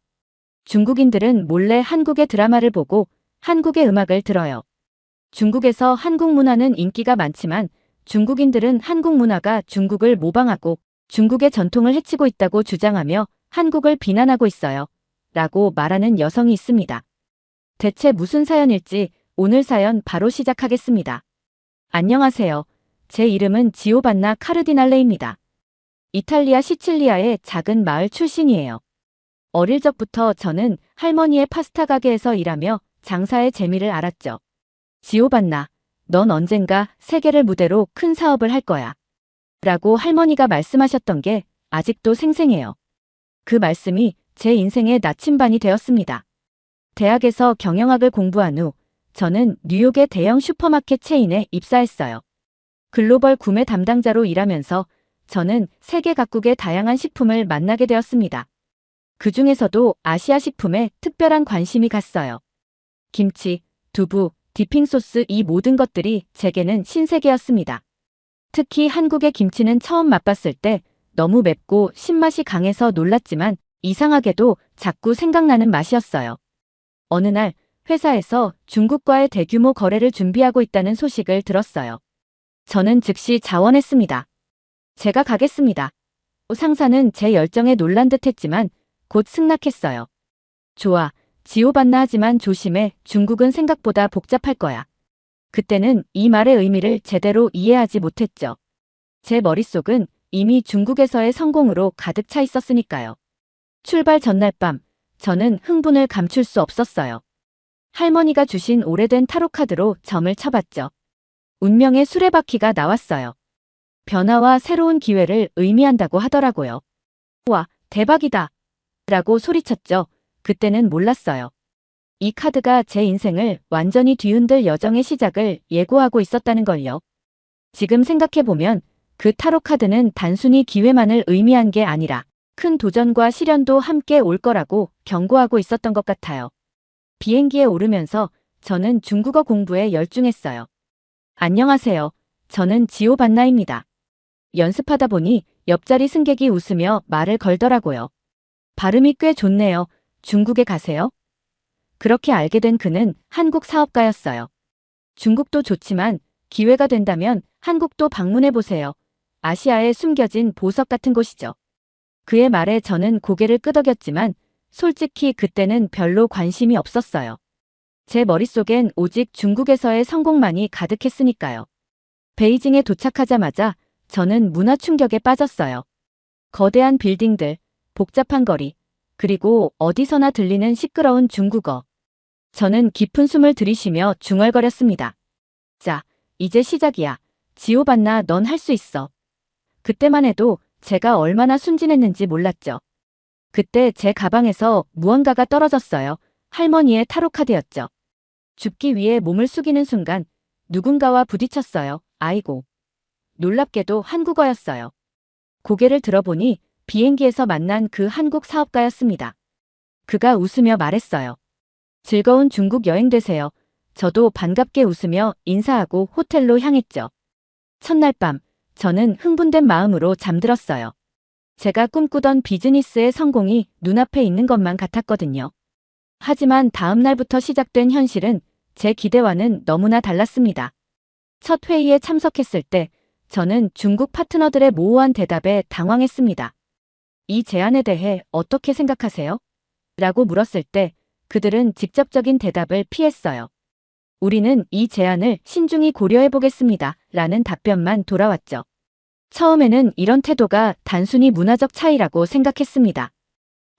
중국인들은 몰래 한국의 드라마를 보고 한국의 음악을 들어요. 중국에서 한국 문화는 인기가 많지만 중국인들은 한국 문화가 중국을 모방하고 중국의 전통을 해치고 있다고 주장하며 한국을 비난하고 있어요. 라고 말하는 여성이 있습니다. 대체 무슨 사연일지 오늘 사연 바로 시작하겠습니다. 안녕하세요. 제 이름은 지오반나 카르디날레입니다. 이탈리아 시칠리아의 작은 마을 출신이에요. 어릴 적부터 저는 할머니의 파스타 가게에서 일하며 장사의 재미를 알았죠. 지오반나, 넌 언젠가 세계를 무대로 큰 사업을 할 거야. 라고 할머니가 말씀하셨던 게 아직도 생생해요. 그 말씀이 제 인생의 나침반이 되었습니다. 대학에서 경영학을 공부한 후 저는 뉴욕의 대형 슈퍼마켓 체인에 입사했어요. 글로벌 구매 담당자로 일하면서 저는 세계 각국의 다양한 식품을 만나게 되었습니다. 그 중에서도 아시아 식품에 특별한 관심이 갔어요. 김치, 두부, 디핑소스 이 모든 것들이 제게는 신세계였습니다. 특히 한국의 김치는 처음 맛봤을 때 너무 맵고 신맛이 강해서 놀랐지만 이상하게도 자꾸 생각나는 맛이었어요. 어느 날 회사에서 중국과의 대규모 거래를 준비하고 있다는 소식을 들었어요. 저는 즉시 자원했습니다. 제가 가겠습니다. 상사는 제 열정에 놀란 듯 했지만 곧 승낙했어요. 좋아, 지오반나 하지만 조심해. 중국은 생각보다 복잡할 거야. 그때는 이 말의 의미를 제대로 이해하지 못했죠. 제 머릿속은 이미 중국에서의 성공으로 가득 차 있었으니까요. 출발 전날 밤, 저는 흥분을 감출 수 없었어요. 할머니가 주신 오래된 타로카드로 점을 쳐봤죠. 운명의 수레바퀴가 나왔어요. 변화와 새로운 기회를 의미한다고 하더라고요. 와, 대박이다! 라고 소리쳤죠. 그때는 몰랐어요. 이 카드가 제 인생을 완전히 뒤흔들 여정의 시작을 예고하고 있었다는 걸요. 지금 생각해보면 그 타로 카드는 단순히 기회만을 의미한 게 아니라 큰 도전과 시련도 함께 올 거라고 경고하고 있었던 것 같아요. 비행기에 오르면서 저는 중국어 공부에 열중했어요. 안녕하세요. 저는 지오반나입니다. 연습하다 보니 옆자리 승객이 웃으며 말을 걸더라고요. 발음이 꽤 좋네요. 중국에 가세요? 그렇게 알게 된 그는 한국 사업가였어요. 중국도 좋지만 기회가 된다면 한국도 방문해보세요. 아시아에 숨겨진 보석 같은 곳이죠. 그의 말에 저는 고개를 끄덕였지만 솔직히 그때는 별로 관심이 없었어요. 제 머릿속엔 오직 중국에서의 성공만이 가득했으니까요. 베이징에 도착하자마자 저는 문화 충격에 빠졌어요. 거대한 빌딩들, 복잡한 거리, 그리고 어디서나 들리는 시끄러운 중국어. 저는 깊은 숨을 들이쉬며 중얼거렸습니다. 자, 이제 시작이야. 지오반나, 넌 할 수 있어. 그때만 해도 제가 얼마나 순진했는지 몰랐죠. 그때 제 가방에서 무언가가 떨어졌어요. 할머니의 타로카드였죠. 줍기 위해 몸을 숙이는 순간 누군가와 부딪혔어요. 아이고. 놀랍게도 한국어였어요. 고개를 들어보니 비행기에서 만난 그 한국 사업가였습니다. 그가 웃으며 말했어요. 즐거운 중국 여행 되세요. 저도 반갑게 웃으며 인사하고 호텔로 향했죠. 첫날 밤, 저는 흥분된 마음으로 잠들었어요. 제가 꿈꾸던 비즈니스의 성공이 눈앞에 있는 것만 같았거든요. 하지만 다음 날부터 시작된 현실은 제 기대와는 너무나 달랐습니다. 첫 회의에 참석했을 때 저는 중국 파트너들의 모호한 대답에 당황했습니다. 이 제안에 대해 어떻게 생각하세요? 라고 물었을 때 그들은 직접적인 대답을 피했어요. 우리는 이 제안을 신중히 고려해보겠습니다. 라는 답변만 돌아왔죠. 처음에는 이런 태도가 단순히 문화적 차이라고 생각했습니다.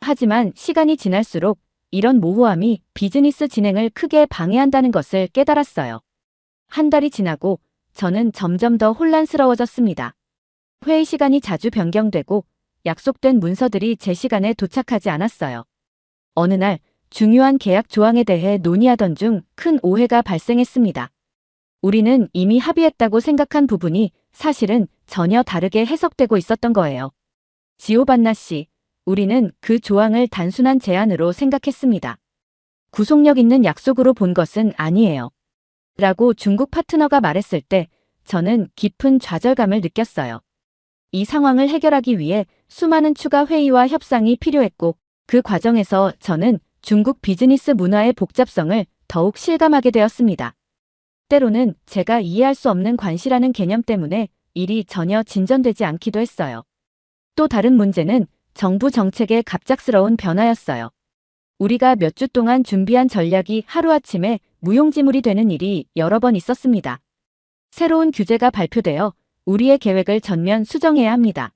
하지만 시간이 지날수록 이런 모호함이 비즈니스 진행을 크게 방해한다는 것을 깨달았어요. 한 달이 지나고 저는 점점 더 혼란스러워졌습니다. 회의 시간이 자주 변경되고 약속된 문서들이 제 시간에 도착하지 않았어요. 어느 날 중요한 계약 조항에 대해 논의하던 중 큰 오해가 발생했습니다. 우리는 이미 합의했다고 생각한 부분이 사실은 전혀 다르게 해석되고 있었던 거예요. 지오반나 씨, 우리는 그 조항을 단순한 제안으로 생각했습니다. 구속력 있는 약속으로 본 것은 아니에요. 라고 중국 파트너가 말했을 때 저는 깊은 좌절감을 느꼈어요. 이 상황을 해결하기 위해 수많은 추가 회의와 협상이 필요했고 그 과정에서 저는 중국 비즈니스 문화의 복잡성을 더욱 실감하게 되었습니다. 때로는 제가 이해할 수 없는 관시라는 개념 때문에 일이 전혀 진전되지 않기도 했어요. 또 다른 문제는 정부 정책의 갑작스러운 변화였어요. 우리가 몇 주 동안 준비한 전략이 하루아침에 무용지물이 되는 일이 여러 번 있었습니다. 새로운 규제가 발표되어 우리의 계획을 전면 수정해야 합니다.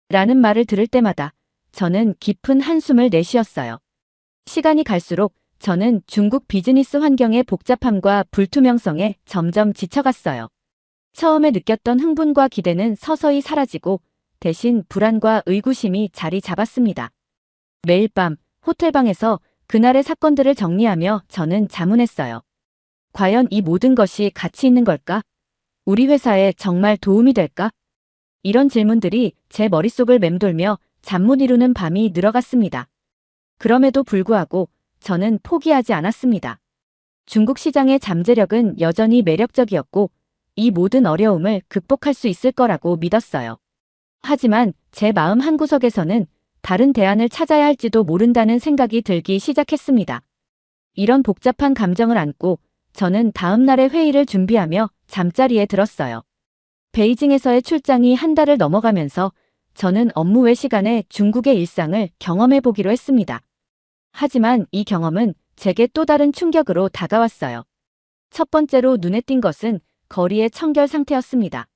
라는 말을 들을 때마다 저는 깊은 한숨을 내쉬었어요. 시간이 갈수록 저는 중국 비즈니스 환경의 복잡함과 불투명성에 점점 지쳐갔어요. 처음에 느꼈던 흥분과 기대는 서서히 사라지고 대신 불안과 의구심이 자리 잡았습니다. 매일 밤 호텔방에서 그날의 사건들을 정리하며 저는 자문했어요. 과연 이 모든 것이 가치 있는 걸까? 우리 회사에 정말 도움이 될까? 이런 질문들이 제 머릿속을 맴돌며 잠 못 이루는 밤이 늘어갔습니다. 그럼에도 불구하고 저는 포기하지 않았습니다. 중국 시장의 잠재력은 여전히 매력적이었고 이 모든 어려움을 극복할 수 있을 거라고 믿었어요. 하지만 제 마음 한구석에서는 다른 대안을 찾아야 할지도 모른다는 생각이 들기 시작했습니다. 이런 복잡한 감정을 안고 저는 다음 날의 회의를 준비하며 잠자리에 들었어요. 베이징에서의 출장이 한 달을 넘어가면서 저는 업무 외 시간에 중국의 일상을 경험해 보기로 했습니다. 하지만 이 경험은 제게 또 다른 충격으로 다가왔어요. 첫 번째로 눈에 띈 것은 거리의 청결 상태였습니다.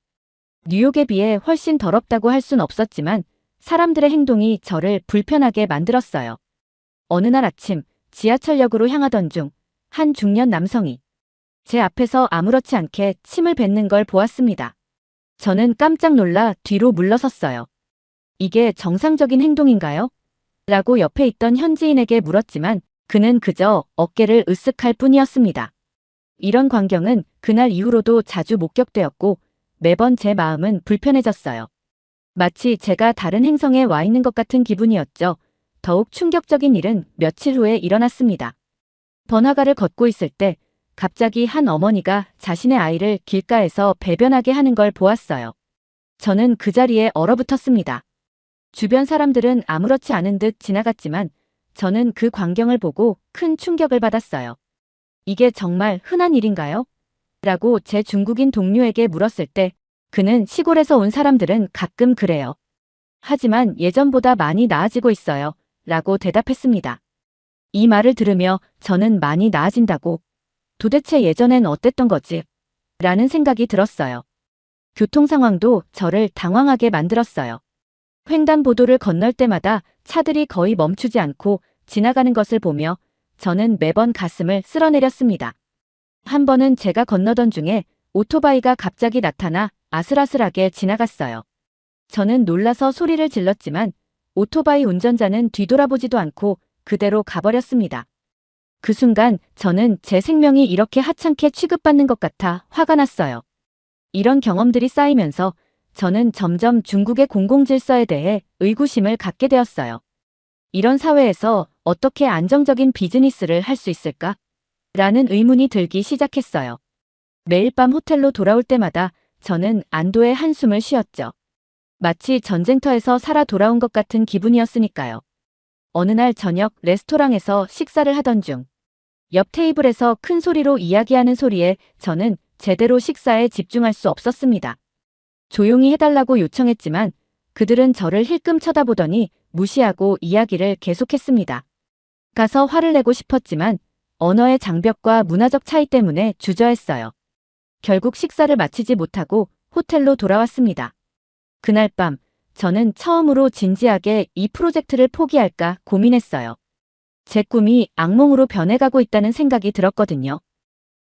뉴욕에 비해 훨씬 더럽다고 할 순 없었지만 사람들의 행동이 저를 불편하게 만들었어요. 어느 날 아침 지하철역으로 향하던 중 한 중년 남성이 제 앞에서 아무렇지 않게 침을 뱉는 걸 보았습니다. 저는 깜짝 놀라 뒤로 물러섰어요. 이게 정상적인 행동인가요? 라고 옆에 있던 현지인에게 물었지만 그는 그저 어깨를 으쓱할 뿐이었습니다. 이런 광경은 그날 이후로도 자주 목격되었고 매번 제 마음은 불편해졌어요. 마치 제가 다른 행성에 와 있는 것 같은 기분이었죠. 더욱 충격적인 일은 며칠 후에 일어났습니다. 번화가를 걷고 있을 때 갑자기 한 어머니가 자신의 아이를 길가에서 배변하게 하는 걸 보았어요. 저는 그 자리에 얼어붙었습니다. 주변 사람들은 아무렇지 않은 듯 지나갔지만 저는 그 광경을 보고 큰 충격을 받았어요. 이게 정말 흔한 일인가요? 라고 제 중국인 동료에게 물었을 때 그는 시골에서 온 사람들은 가끔 그래요. 하지만 예전보다 많이 나아지고 있어요. 라고 대답했습니다. 이 말을 들으며 저는 많이 나아진다고 도대체 예전엔 어땠던 거지? 라는 생각이 들었어요. 교통 상황도 저를 당황하게 만들었어요. 횡단보도를 건널 때마다 차들이 거의 멈추지 않고 지나가는 것을 보며 저는 매번 가슴을 쓸어내렸습니다. 한 번은 제가 건너던 중에 오토바이가 갑자기 나타나 아슬아슬하게 지나갔어요. 저는 놀라서 소리를 질렀지만 오토바이 운전자는 뒤돌아보지도 않고 그대로 가버렸습니다. 그 순간 저는 제 생명이 이렇게 하찮게 취급받는 것 같아 화가 났어요. 이런 경험들이 쌓이면서 저는 점점 중국의 공공질서에 대해 의구심을 갖게 되었어요. 이런 사회에서 어떻게 안정적인 비즈니스를 할 수 있을까? 라는 의문이 들기 시작했어요. 매일 밤 호텔로 돌아올 때마다 저는 안도의 한숨을 쉬었죠. 마치 전쟁터에서 살아 돌아온 것 같은 기분이었으니까요. 어느 날 저녁 레스토랑에서 식사를 하던 중 옆 테이블에서 큰 소리로 이야기하는 소리에 저는 제대로 식사에 집중할 수 없었습니다. 조용히 해달라고 요청했지만 그들은 저를 힐끔 쳐다보더니 무시하고 이야기를 계속했습니다. 가서 화를 내고 싶었지만 언어의 장벽과 문화적 차이 때문에 주저했어요. 결국 식사를 마치지 못하고 호텔로 돌아왔습니다. 그날 밤 저는 처음으로 진지하게 이 프로젝트를 포기할까 고민했어요. 제 꿈이 악몽으로 변해가고 있다는 생각이 들었거든요.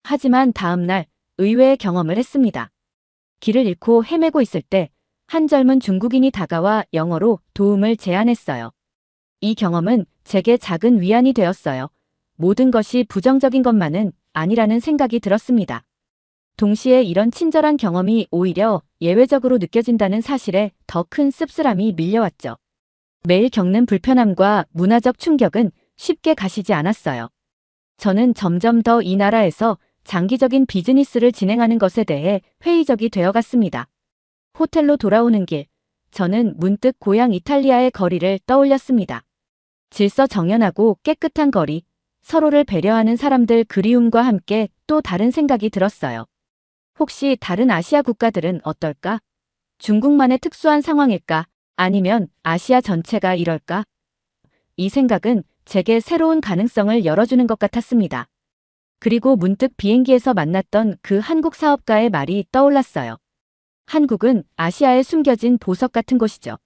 하지만 다음 날 의외의 경험을 했습니다. 길을 잃고 헤매고 있을 때 한 젊은 중국인이 다가와 영어로 도움을 제안했어요. 이 경험은 제게 작은 위안이 되었어요. 모든 것이 부정적인 것만은 아니라는 생각이 들었습니다. 동시에 이런 친절한 경험이 오히려 예외적으로 느껴진다는 사실에 더 큰 씁쓸함이 밀려왔죠. 매일 겪는 불편함과 문화적 충격은 쉽게 가시지 않았어요. 저는 점점 더 이 나라에서 장기적인 비즈니스를 진행하는 것에 대해 회의적이 되어갔습니다. 호텔로 돌아오는 길, 저는 문득 고향 이탈리아의 거리를 떠올렸습니다. 질서 정연하고 깨끗한 거리, 서로를 배려하는 사람들 그리움과 함께 또 다른 생각이 들었어요. 혹시 다른 아시아 국가들은 어떨까? 중국만의 특수한 상황일까? 아니면 아시아 전체가 이럴까? 이 생각은 제게 새로운 가능성을 열어주는 것 같았습니다. 그리고 문득 비행기에서 만났던 그 한국 사업가의 말이 떠올랐어요. 한국은 아시아에 숨겨진 보석 같은 곳이죠.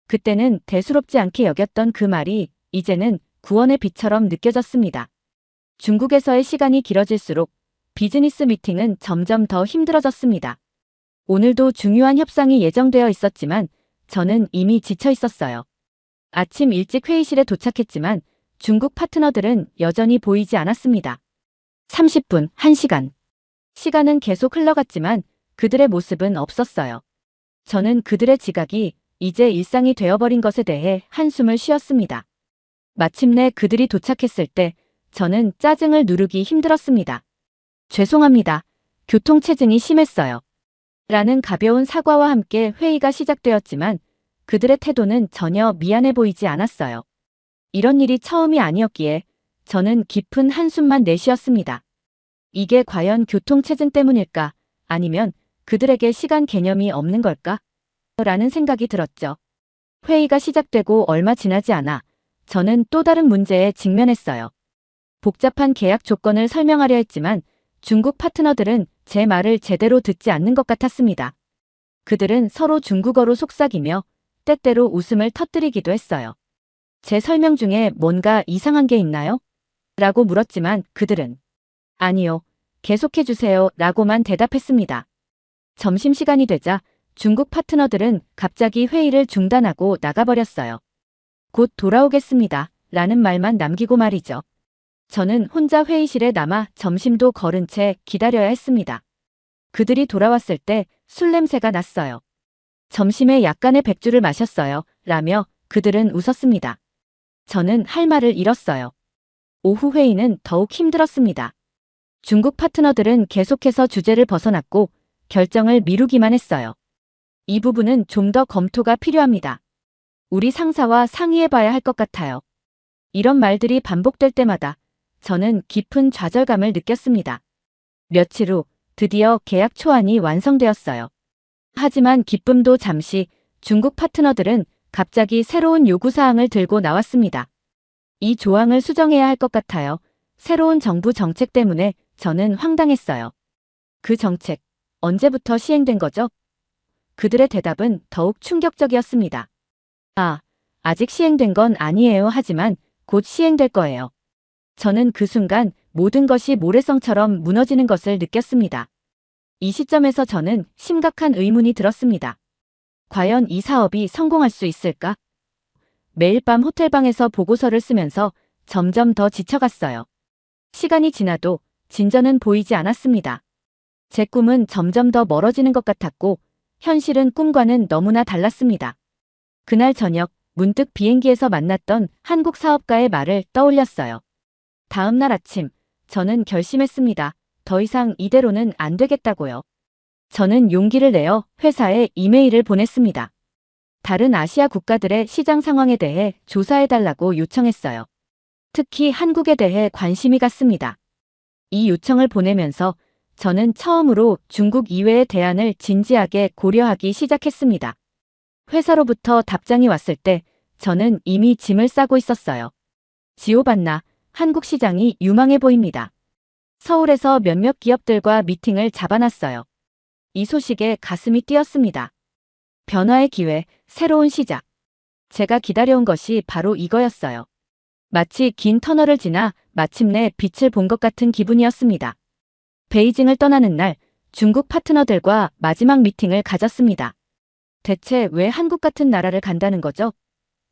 그때는 대수롭지 않게 여겼던 그 말이 이제는 구원의 빛처럼 느껴졌습니다. 중국에서의 시간이 길어질수록 비즈니스 미팅은 점점 더 힘들어졌습니다. 오늘도 중요한 협상이 예정되어 있었지만 저는 이미 지쳐 있었어요. 아침 일찍 회의실에 도착했지만 중국 파트너들은 여전히 보이지 않았습니다. 30분, 1시간. 시간은 계속 흘러갔지만 그들의 모습은 없었어요. 저는 그들의 지각이 이제 일상이 되어버린 것에 대해 한숨을 쉬었습니다. 마침내 그들이 도착했을 때 저는 짜증을 누르기 힘들었습니다. 죄송합니다. 교통체증이 심했어요. 라는 가벼운 사과와 함께 회의가 시작되었지만 그들의 태도는 전혀 미안해 보이지 않았어요. 이런 일이 처음이 아니었기에 저는 깊은 한숨만 내쉬었습니다. 이게 과연 교통체증 때문일까? 아니면 그들에게 시간 개념이 없는 걸까? 라는 생각이 들었죠. 회의가 시작되고 얼마 지나지 않아 저는 또 다른 문제에 직면했어요. 복잡한 계약 조건을 설명하려 했지만 중국 파트너들은 제 말을 제대로 듣지 않는 것 같았습니다. 그들은 서로 중국어로 속삭이며 때때로 웃음을 터뜨리기도 했어요. 제 설명 중에 뭔가 이상한 게 있나요? 라고 물었지만 그들은 아니요, 계속해주세요 라고만 대답했습니다. 점심시간이 되자 중국 파트너들은 갑자기 회의를 중단하고 나가버렸어요. 곧 돌아오겠습니다 라는 말만 남기고 말이죠. 저는 혼자 회의실에 남아 점심도 거른 채 기다려야 했습니다. 그들이 돌아왔을 때 술 냄새가 났어요. 점심에 약간의 백주를 마셨어요 라며 그들은 웃었습니다. 저는 할 말을 잃었어요. 오후 회의는 더욱 힘들었습니다. 중국 파트너들은 계속해서 주제를 벗어났고 결정을 미루기만 했어요. 이 부분은 좀 더 검토가 필요합니다. 우리 상사와 상의해봐야 할 것 같아요. 이런 말들이 반복될 때마다 저는 깊은 좌절감을 느꼈습니다. 며칠 후 드디어 계약 초안이 완성되었어요. 하지만 기쁨도 잠시 중국 파트너들은 갑자기 새로운 요구사항을 들고 나왔습니다. 이 조항을 수정해야 할 것 같아요. 새로운 정부 정책 때문에 저는 황당했어요. 그 정책, 언제부터 시행된 거죠? 그들의 대답은 더욱 충격적이었습니다. 아직 시행된 건 아니에요. 하지만 곧 시행될 거예요. 저는 그 순간 모든 것이 모래성처럼 무너지는 것을 느꼈습니다. 이 시점에서 저는 심각한 의문이 들었습니다. 과연 이 사업이 성공할 수 있을까? 매일 밤 호텔방에서 보고서를 쓰면서 점점 더 지쳐갔어요. 시간이 지나도 진전은 보이지 않았습니다. 제 꿈은 점점 더 멀어지는 것 같았고 현실은 꿈과는 너무나 달랐습니다. 그날 저녁 문득 비행기에서 만났던 한국 사업가의 말을 떠올렸어요. 다음 날 아침 저는 결심했습니다. 더 이상 이대로는 안 되겠다고요. 저는 용기를 내어 회사에 이메일을 보냈습니다. 다른 아시아 국가들의 시장 상황에 대해 조사해달라고 요청했어요. 특히 한국에 대해 관심이 갔습니다. 이 요청을 보내면서 저는 처음으로 중국 이외의 대안을 진지하게 고려하기 시작했습니다. 회사로부터 답장이 왔을 때 저는 이미 짐을 싸고 있었어요. 지오반나, 한국 시장이 유망해 보입니다. 서울에서 몇몇 기업들과 미팅을 잡아놨어요. 이 소식에 가슴이 뛰었습니다. 변화의 기회, 새로운 시작. 제가 기다려온 것이 바로 이거였어요. 마치 긴 터널을 지나 마침내 빛을 본 것 같은 기분이었습니다. 베이징을 떠나는 날 중국 파트너들과 마지막 미팅을 가졌습니다. 대체 왜 한국 같은 나라를 간다는 거죠?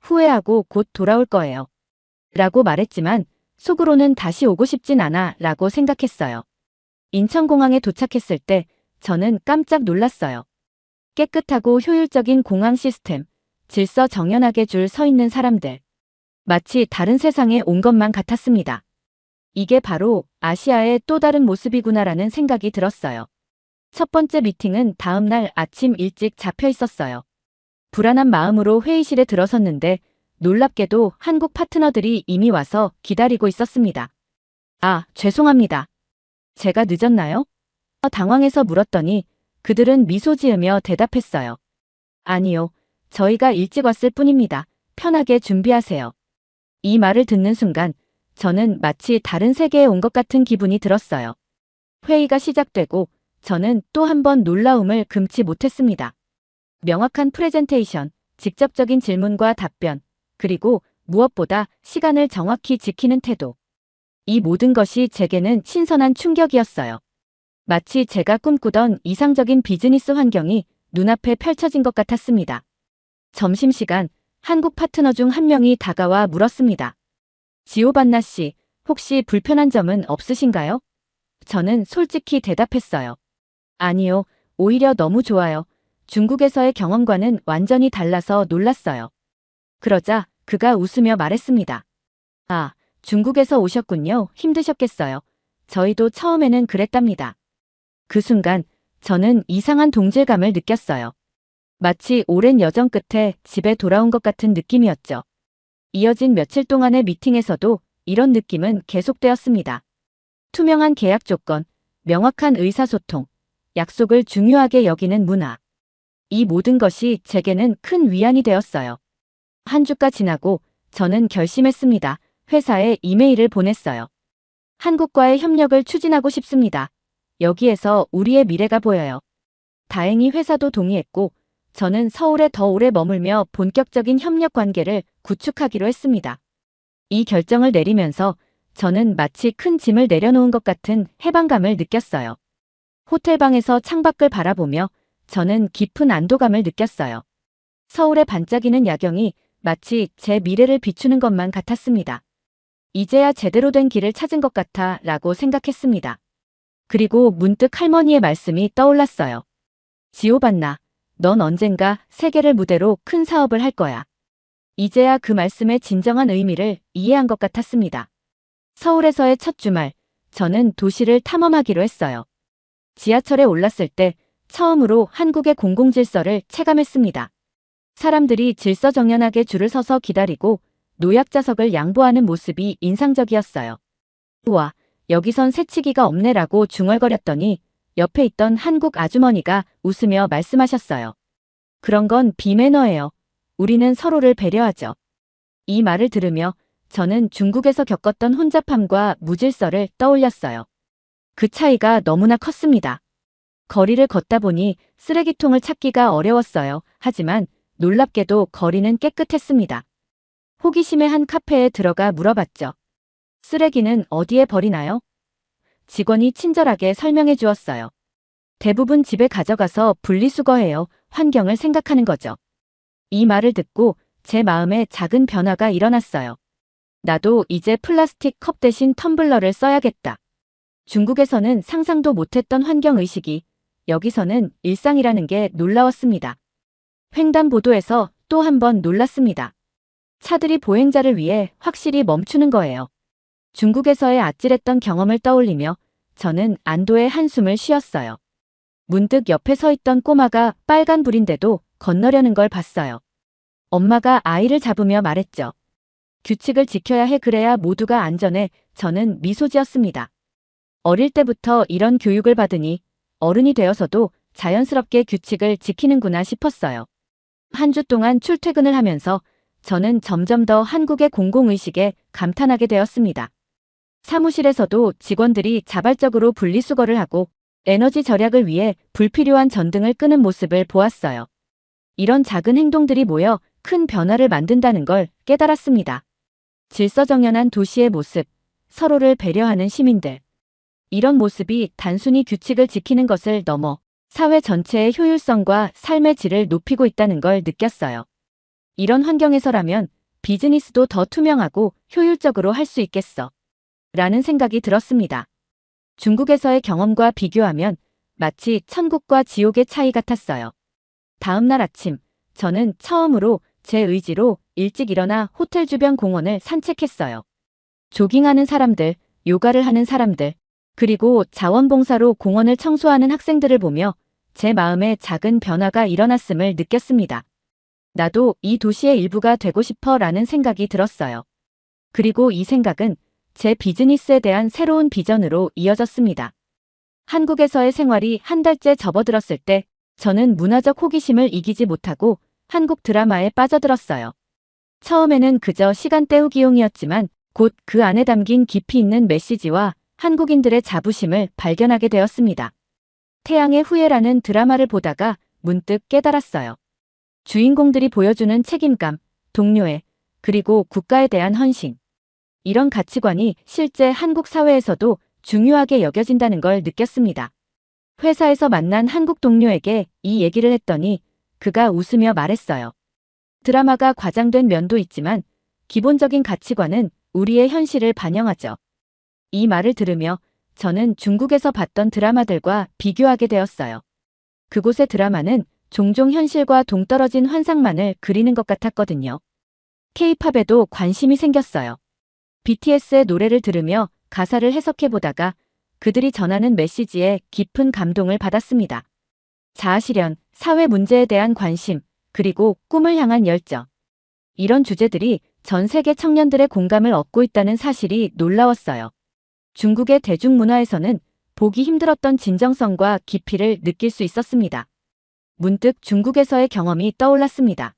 후회하고 곧 돌아올 거예요. 라고 말했지만 속으로는 다시 오고 싶진 않아 라고 생각했어요. 인천공항에 도착했을 때 저는 깜짝 놀랐어요. 깨끗하고 효율적인 공항 시스템, 질서 정연하게 줄 서 있는 사람들. 마치 다른 세상에 온 것만 같았습니다. 이게 바로 아시아의 또 다른 모습이구나라는 생각이 들었어요. 첫 번째 미팅은 다음 날 아침 일찍 잡혀 있었어요. 불안한 마음으로 회의실에 들어섰는데 놀랍게도 한국 파트너들이 이미 와서 기다리고 있었습니다. 아, 죄송합니다. 제가 늦었나요? 당황해서 물었더니 그들은 미소 지으며 대답했어요. 아니요. 저희가 일찍 왔을 뿐입니다. 편하게 준비하세요. 이 말을 듣는 순간 저는 마치 다른 세계에 온 것 같은 기분이 들었어요. 회의가 시작되고 저는 또 한 번 놀라움을 금치 못했습니다. 명확한 프레젠테이션, 직접적인 질문과 답변, 그리고 무엇보다 시간을 정확히 지키는 태도. 이 모든 것이 제게는 신선한 충격이었어요. 마치 제가 꿈꾸던 이상적인 비즈니스 환경이 눈앞에 펼쳐진 것 같았습니다. 점심시간, 한국 파트너 중 한 명이 다가와 물었습니다. 지오반나 씨, 혹시 불편한 점은 없으신가요? 저는 솔직히 대답했어요. 아니요, 오히려 너무 좋아요. 중국에서의 경험과는 완전히 달라서 놀랐어요. 그러자 그가 웃으며 말했습니다. 아, 중국에서 오셨군요. 힘드셨겠어요. 저희도 처음에는 그랬답니다. 그 순간 저는 이상한 동질감을 느꼈어요. 마치 오랜 여정 끝에 집에 돌아온 것 같은 느낌이었죠. 이어진 며칠 동안의 미팅에서도 이런 느낌은 계속되었습니다. 투명한 계약 조건, 명확한 의사소통, 약속을 중요하게 여기는 문화. 이 모든 것이 제게는 큰 위안이 되었어요. 한 주가 지나고 저는 결심했습니다. 회사에 이메일을 보냈어요. 한국과의 협력을 추진하고 싶습니다. 여기에서 우리의 미래가 보여요. 다행히 회사도 동의했고 저는 서울에 더 오래 머물며 본격적인 협력 관계를 구축하기로 했습니다. 이 결정을 내리면서 저는 마치 큰 짐을 내려놓은 것 같은 해방감을 느꼈어요. 호텔방에서 창밖을 바라보며 저는 깊은 안도감을 느꼈어요. 서울의 반짝이는 야경이 마치 제 미래를 비추는 것만 같았습니다. 이제야 제대로 된 길을 찾은 것 같아 라고 생각했습니다. 그리고 문득 할머니의 말씀이 떠올랐어요. 지오반나, 넌 언젠가 세계를 무대로 큰 사업을 할 거야. 이제야 그 말씀의 진정한 의미를 이해한 것 같았습니다. 서울에서의 첫 주말, 저는 도시를 탐험하기로 했어요. 지하철에 올랐을 때 처음으로 한국의 공공질서를 체감했습니다. 사람들이 질서정연하게 줄을 서서 기다리고 노약자석을 양보하는 모습이 인상적이었어요. 우와, 여기선 새치기가 없네라고 중얼거렸더니 옆에 있던 한국 아주머니가 웃으며 말씀하셨어요. 그런 건 비매너예요. 우리는 서로를 배려하죠. 이 말을 들으며 저는 중국에서 겪었던 혼잡함과 무질서를 떠올렸어요. 그 차이가 너무나 컸습니다. 거리를 걷다 보니 쓰레기통을 찾기가 어려웠어요. 하지만 놀랍게도 거리는 깨끗했습니다. 호기심에 한 카페에 들어가 물어봤죠. 쓰레기는 어디에 버리나요? 직원이 친절하게 설명해 주었어요. 대부분 집에 가져가서 분리수거해요. 환경을 생각하는 거죠. 이 말을 듣고 제 마음에 작은 변화가 일어났어요. 나도 이제 플라스틱 컵 대신 텀블러를 써야겠다. 중국에서는 상상도 못했던 환경의식이 여기서는 일상이라는 게 놀라웠습니다. 횡단보도에서 또 한 번 놀랐습니다. 차들이 보행자를 위해 확실히 멈추는 거예요. 중국에서의 아찔했던 경험을 떠올리며 저는 안도의 한숨을 쉬었어요. 문득 옆에 서 있던 꼬마가 빨간불인데도 건너려는 걸 봤어요. 엄마가 아이를 잡으며 말했죠. 규칙을 지켜야 해. 그래야 모두가 안전해. 저는 미소 지었습니다. 어릴 때부터 이런 교육을 받으니 어른이 되어서도 자연스럽게 규칙을 지키는구나 싶었어요. 한 주 동안 출퇴근을 하면서 저는 점점 더 한국의 공공의식에 감탄하게 되었습니다. 사무실에서도 직원들이 자발적으로 분리수거를 하고 에너지 절약을 위해 불필요한 전등을 끄는 모습을 보았어요. 이런 작은 행동들이 모여 큰 변화를 만든다는 걸 깨달았습니다. 질서정연한 도시의 모습, 서로를 배려하는 시민들. 이런 모습이 단순히 규칙을 지키는 것을 넘어 사회 전체의 효율성과 삶의 질을 높이고 있다는 걸 느꼈어요. 이런 환경에서라면 비즈니스도 더 투명하고 효율적으로 할 수 있겠어. 라는 생각이 들었습니다. 중국에서의 경험과 비교하면 마치 천국과 지옥의 차이 같았어요. 다음 날 아침, 저는 처음으로 제 의지로 일찍 일어나 호텔 주변 공원을 산책했어요. 조깅하는 사람들, 요가를 하는 사람들, 그리고 자원봉사로 공원을 청소하는 학생들을 보며 제 마음에 작은 변화가 일어났음을 느꼈습니다. 나도 이 도시의 일부가 되고 싶어 라는 생각이 들었어요. 그리고 이 생각은 제 비즈니스에 대한 새로운 비전으로 이어졌습니다. 한국에서의 생활이 한 달째 접어들었을 때 저는 문화적 호기심을 이기지 못하고 한국 드라마에 빠져들었어요. 처음에는 그저 시간 때우기용이었지만 곧 그 안에 담긴 깊이 있는 메시지와 한국인들의 자부심을 발견하게 되었습니다. 태양의 후예라는 드라마를 보다가 문득 깨달았어요. 주인공들이 보여주는 책임감, 동료애, 그리고 국가에 대한 헌신. 이런 가치관이 실제 한국 사회에서도 중요하게 여겨진다는 걸 느꼈습니다. 회사에서 만난 한국 동료에게 이 얘기를 했더니 그가 웃으며 말했어요. 드라마가 과장된 면도 있지만 기본적인 가치관은 우리의 현실을 반영하죠. 이 말을 들으며 저는 중국에서 봤던 드라마들과 비교하게 되었어요. 그곳의 드라마는 종종 현실과 동떨어진 환상만을 그리는 것 같았거든요. K-팝에도 관심이 생겼어요. BTS의 노래를 들으며 가사를 해석해 보다가 그들이 전하는 메시지에 깊은 감동을 받았습니다. 자아실현, 사회 문제에 대한 관심, 그리고 꿈을 향한 열정. 이런 주제들이 전 세계 청년들의 공감을 얻고 있다는 사실이 놀라웠어요. 중국의 대중문화에서는 보기 힘들었던 진정성과 깊이를 느낄 수 있었습니다. 문득 중국에서의 경험이 떠올랐습니다.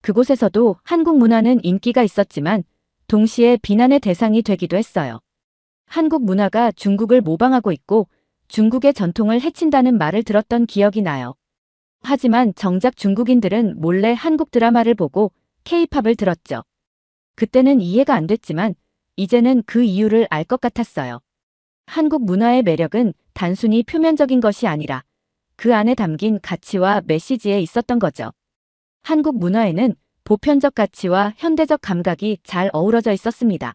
그곳에서도 한국 문화는 인기가 있었지만 동시에 비난의 대상이 되기도 했어요. 한국 문화가 중국을 모방하고 있고 중국의 전통을 해친다는 말을 들었던 기억이 나요. 하지만 정작 중국인들은 몰래 한국 드라마를 보고 K-팝을 들었죠. 그때는 이해가 안 됐지만 이제는 그 이유를 알 것 같았어요. 한국 문화의 매력은 단순히 표면적인 것이 아니라 그 안에 담긴 가치와 메시지에 있었던 거죠. 한국 문화에는 보편적 가치와 현대적 감각이 잘 어우러져 있었습니다.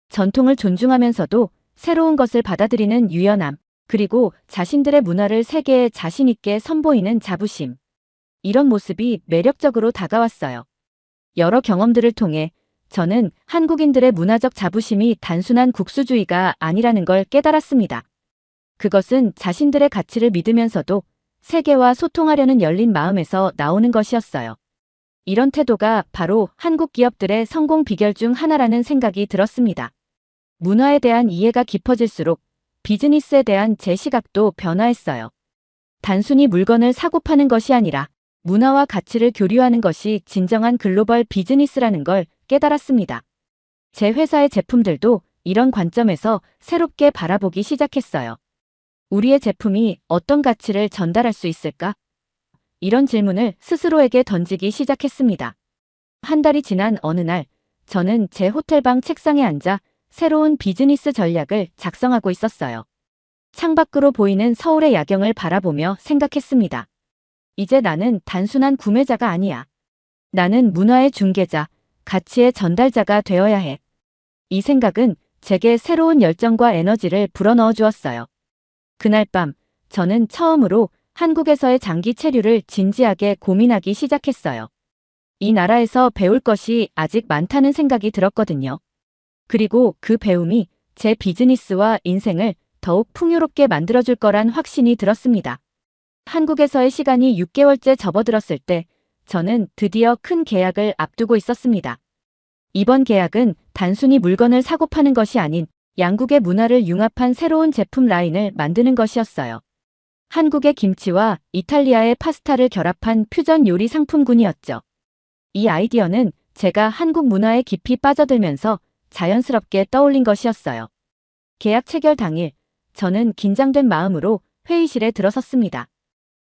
전통을 존중하면서도 새로운 것을 받아들이는 유연함, 그리고 자신들의 문화를 세계에 자신 있게 선보이는 자부심. 이런 모습이 매력적으로 다가왔어요. 여러 경험들을 통해 저는 한국인들의 문화적 자부심이 단순한 국수주의가 아니라는 걸 깨달았습니다. 그것은 자신들의 가치를 믿으면서도 세계와 소통하려는 열린 마음에서 나오는 것이었어요. 이런 태도가 바로 한국 기업들의 성공 비결 중 하나라는 생각이 들었습니다. 문화에 대한 이해가 깊어질수록 비즈니스에 대한 제 시각도 변화했어요. 단순히 물건을 사고 파는 것이 아니라 문화와 가치를 교류하는 것이 진정한 글로벌 비즈니스라는 걸 깨달았습니다. 제 회사의 제품들도 이런 관점에서 새롭게 바라보기 시작했어요. 우리의 제품이 어떤 가치를 전달할 수 있을까? 이런 질문을 스스로에게 던지기 시작했습니다. 한 달이 지난 어느 날, 저는 제 호텔방 책상에 앉아 새로운 비즈니스 전략을 작성하고 있었어요. 창밖으로 보이는 서울의 야경을 바라보며 생각했습니다. 이제 나는 단순한 구매자가 아니야. 나는 문화의 중개자, 가치의 전달자가 되어야 해. 이 생각은 제게 새로운 열정과 에너지를 불어넣어 주었어요. 그날 밤, 저는 처음으로 한국에서의 장기 체류를 진지하게 고민하기 시작했어요. 이 나라에서 배울 것이 아직 많다는 생각이 들었거든요. 그리고 그 배움이 제 비즈니스와 인생을 더욱 풍요롭게 만들어줄 거란 확신이 들었습니다. 한국에서의 시간이 6개월째 접어들었을 때 저는 드디어 큰 계약을 앞두고 있었습니다. 이번 계약은 단순히 물건을 사고 파는 것이 아닌 양국의 문화를 융합한 새로운 제품 라인을 만드는 것이었어요. 한국의 김치와 이탈리아의 파스타를 결합한 퓨전 요리 상품군이었죠. 이 아이디어는 제가 한국 문화에 깊이 빠져들면서 자연스럽게 떠올린 것이었어요. 계약 체결 당일, 저는 긴장된 마음으로 회의실에 들어섰습니다.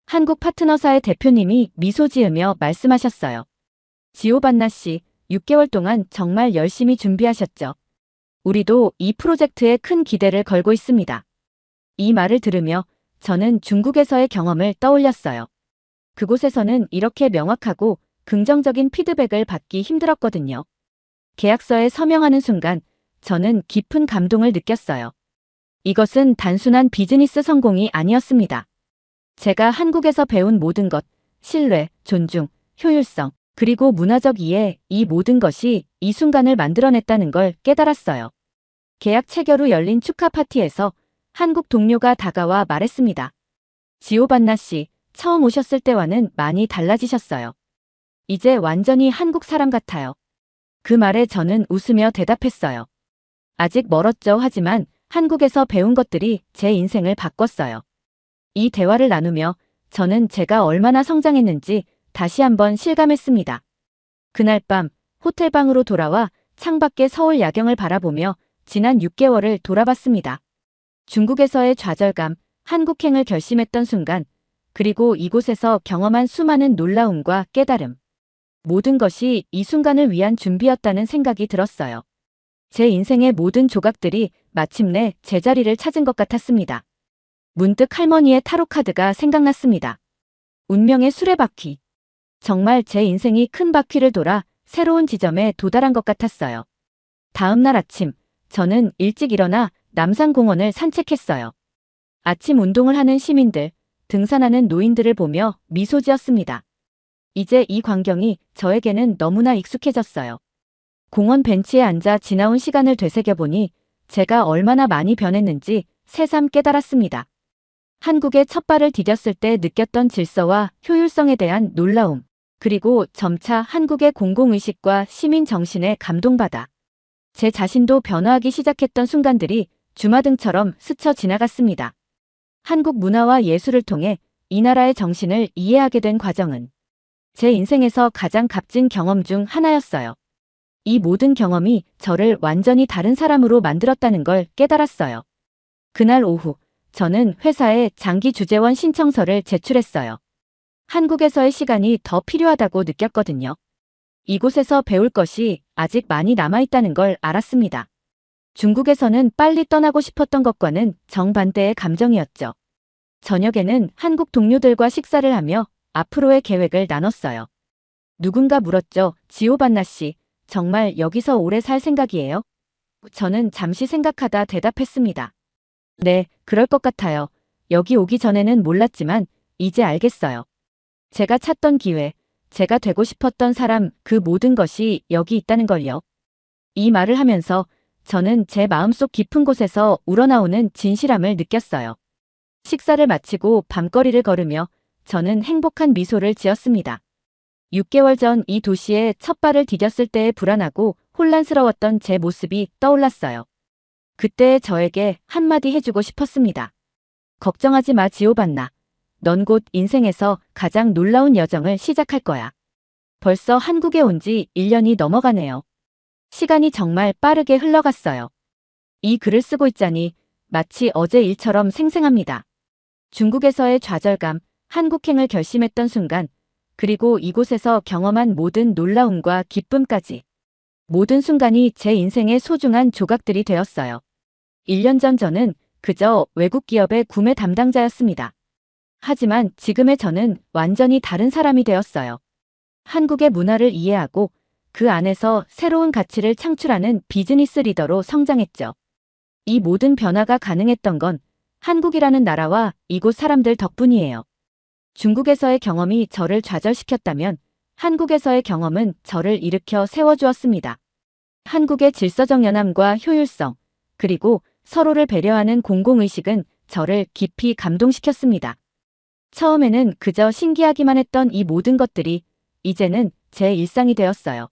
한국 파트너사의 대표님이 미소 지으며 말씀하셨어요. 지오반나 씨, 6개월 동안 정말 열심히 준비하셨죠. 우리도 이 프로젝트에 큰 기대를 걸고 있습니다. 이 말을 들으며 저는 중국에서의 경험을 떠올렸어요. 그곳에서는 이렇게 명확하고 긍정적인 피드백을 받기 힘들었거든요. 계약서에 서명하는 순간 저는 깊은 감동을 느꼈어요. 이것은 단순한 비즈니스 성공이 아니었습니다. 제가 한국에서 배운 모든 것, 신뢰, 존중, 효율성, 그리고 문화적 이해, 이 모든 것이 이 순간을 만들어냈다는 걸 깨달았어요. 계약 체결 후 열린 축하 파티에서 한국 동료가 다가와 말했습니다. 지오반나 씨, 처음 오셨을 때와는 많이 달라지셨어요. 이제 완전히 한국 사람 같아요. 그 말에 저는 웃으며 대답했어요. 아직 멀었죠. 하지만 한국에서 배운 것들이 제 인생을 바꿨어요. 이 대화를 나누며 저는 제가 얼마나 성장했는지 다시 한번 실감했습니다. 그날 밤 호텔방으로 돌아와 창밖의 서울 야경을 바라보며 지난 6개월을 돌아봤습니다. 중국에서의 좌절감, 한국행을 결심했던 순간, 그리고 이곳에서 경험한 수많은 놀라움과 깨달음. 모든 것이 이 순간을 위한 준비였다는 생각이 들었어요. 제 인생의 모든 조각들이 마침내 제자리를 찾은 것 같았습니다. 문득 할머니의 타로 카드가 생각났습니다. 운명의 수레바퀴. 정말 제 인생이 큰 바퀴를 돌아 새로운 지점에 도달한 것 같았어요. 다음 날 아침, 저는 일찍 일어나 남산공원을 산책했어요. 아침 운동을 하는 시민들, 등산하는 노인들을 보며 미소 지었습니다. 이제 이 광경이 저에게는 너무나 익숙해졌어요. 공원 벤치에 앉아 지나온 시간을 되새겨보니 제가 얼마나 많이 변했는지 새삼 깨달았습니다. 한국에 첫 발을 디뎠을 때 느꼈던 질서와 효율성에 대한 놀라움, 그리고 점차 한국의 공공의식과 시민 정신에 감동받아 제 자신도 변화하기 시작했던 순간들이 주마등처럼 스쳐 지나갔습니다. 한국 문화와 예술을 통해 이 나라의 정신을 이해하게 된 과정은 제 인생에서 가장 값진 경험 중 하나였어요. 이 모든 경험이 저를 완전히 다른 사람으로 만들었다는 걸 깨달았어요. 그날 오후, 저는 회사에 장기 주재원 신청서를 제출했어요. 한국에서의 시간이 더 필요하다고 느꼈거든요. 이곳에서 배울 것이 아직 많이 남아있다는 걸 알았습니다. 중국에서는 빨리 떠나고 싶었던 것과는 정반대의 감정이었죠. 저녁에는 한국 동료들과 식사를 하며 앞으로의 계획을 나눴어요. 누군가 물었죠. 지오반나 씨, 정말 여기서 오래 살 생각이에요? 저는 잠시 생각하다 대답했습니다. 네, 그럴 것 같아요. 여기 오기 전에는 몰랐지만 이제 알겠어요. 제가 찾던 기회, 제가 되고 싶었던 사람, 그 모든 것이 여기 있다는 걸요. 이 말을 하면서 저는 제 마음속 깊은 곳에서 우러나오는 진실함을 느꼈어요. 식사를 마치고 밤거리를 걸으며 저는 행복한 미소를 지었습니다. 6개월 전 이 도시에 첫 발을 디뎠을 때의 불안하고 혼란스러웠던 제 모습이 떠올랐어요. 그때 저에게 한마디 해주고 싶었습니다. 걱정하지 마, 지오반나. 넌 곧 인생에서 가장 놀라운 여정을 시작할 거야. 벌써 한국에 온 지 1년이 넘어가네요. 시간이 정말 빠르게 흘러갔어요. 이 글을 쓰고 있자니 마치 어제 일처럼 생생합니다. 중국에서의 좌절감, 한국행을 결심했던 순간, 그리고 이곳에서 경험한 모든 놀라움과 기쁨까지. 모든 순간이 제 인생의 소중한 조각들이 되었어요. 1년 전 저는 그저 외국 기업의 구매 담당자였습니다. 하지만 지금의 저는 완전히 다른 사람이 되었어요. 한국의 문화를 이해하고 그 안에서 새로운 가치를 창출하는 비즈니스 리더로 성장했죠. 이 모든 변화가 가능했던 건 한국이라는 나라와 이곳 사람들 덕분이에요. 중국에서의 경험이 저를 좌절시켰다면 한국에서의 경험은 저를 일으켜 세워주었습니다. 한국의 질서적 연함과 효율성, 그리고 서로를 배려하는 공공의식은 저를 깊이 감동시켰습니다. 처음에는 그저 신기하기만 했던 이 모든 것들이 이제는 제 일상이 되었어요.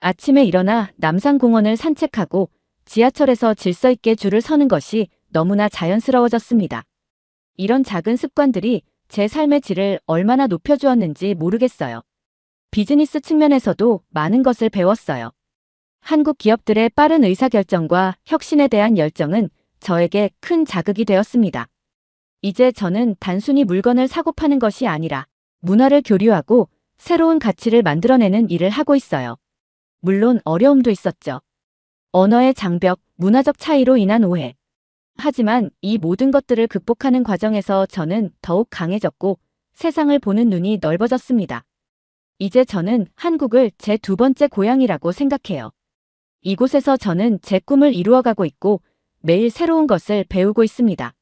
아침에 일어나 남산공원을 산책하고 지하철에서 질서 있게 줄을 서는 것이 너무나 자연스러워졌습니다. 이런 작은 습관들이 제 삶의 질을 얼마나 높여주었는지 모르겠어요. 비즈니스 측면에서도 많은 것을 배웠어요. 한국 기업들의 빠른 의사결정과 혁신에 대한 열정은 저에게 큰 자극이 되었습니다. 이제 저는 단순히 물건을 사고 파는 것이 아니라 문화를 교류하고 새로운 가치를 만들어내는 일을 하고 있어요. 물론 어려움도 있었죠. 언어의 장벽, 문화적 차이로 인한 오해. 하지만 이 모든 것들을 극복하는 과정에서 저는 더욱 강해졌고 세상을 보는 눈이 넓어졌습니다. 이제 저는 한국을 제 두 번째 고향이라고 생각해요. 이곳에서 저는 제 꿈을 이루어가고 있고 매일 새로운 것을 배우고 있습니다.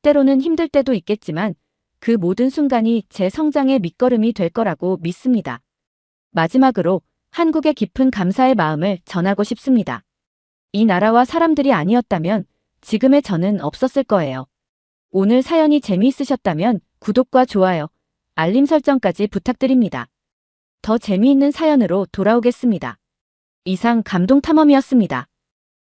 때로는 힘들 때도 있겠지만 그 모든 순간이 제 성장의 밑거름이 될 거라고 믿습니다. 마지막으로 한국의 깊은 감사의 마음을 전하고 싶습니다. 이 나라와 사람들이 아니었다면 지금의 저는 없었을 거예요. 오늘 사연이 재미있으셨다면 구독과 좋아요, 알림 설정까지 부탁드립니다. 더 재미있는 사연으로 돌아오겠습니다. 이상 감동탐험이었습니다.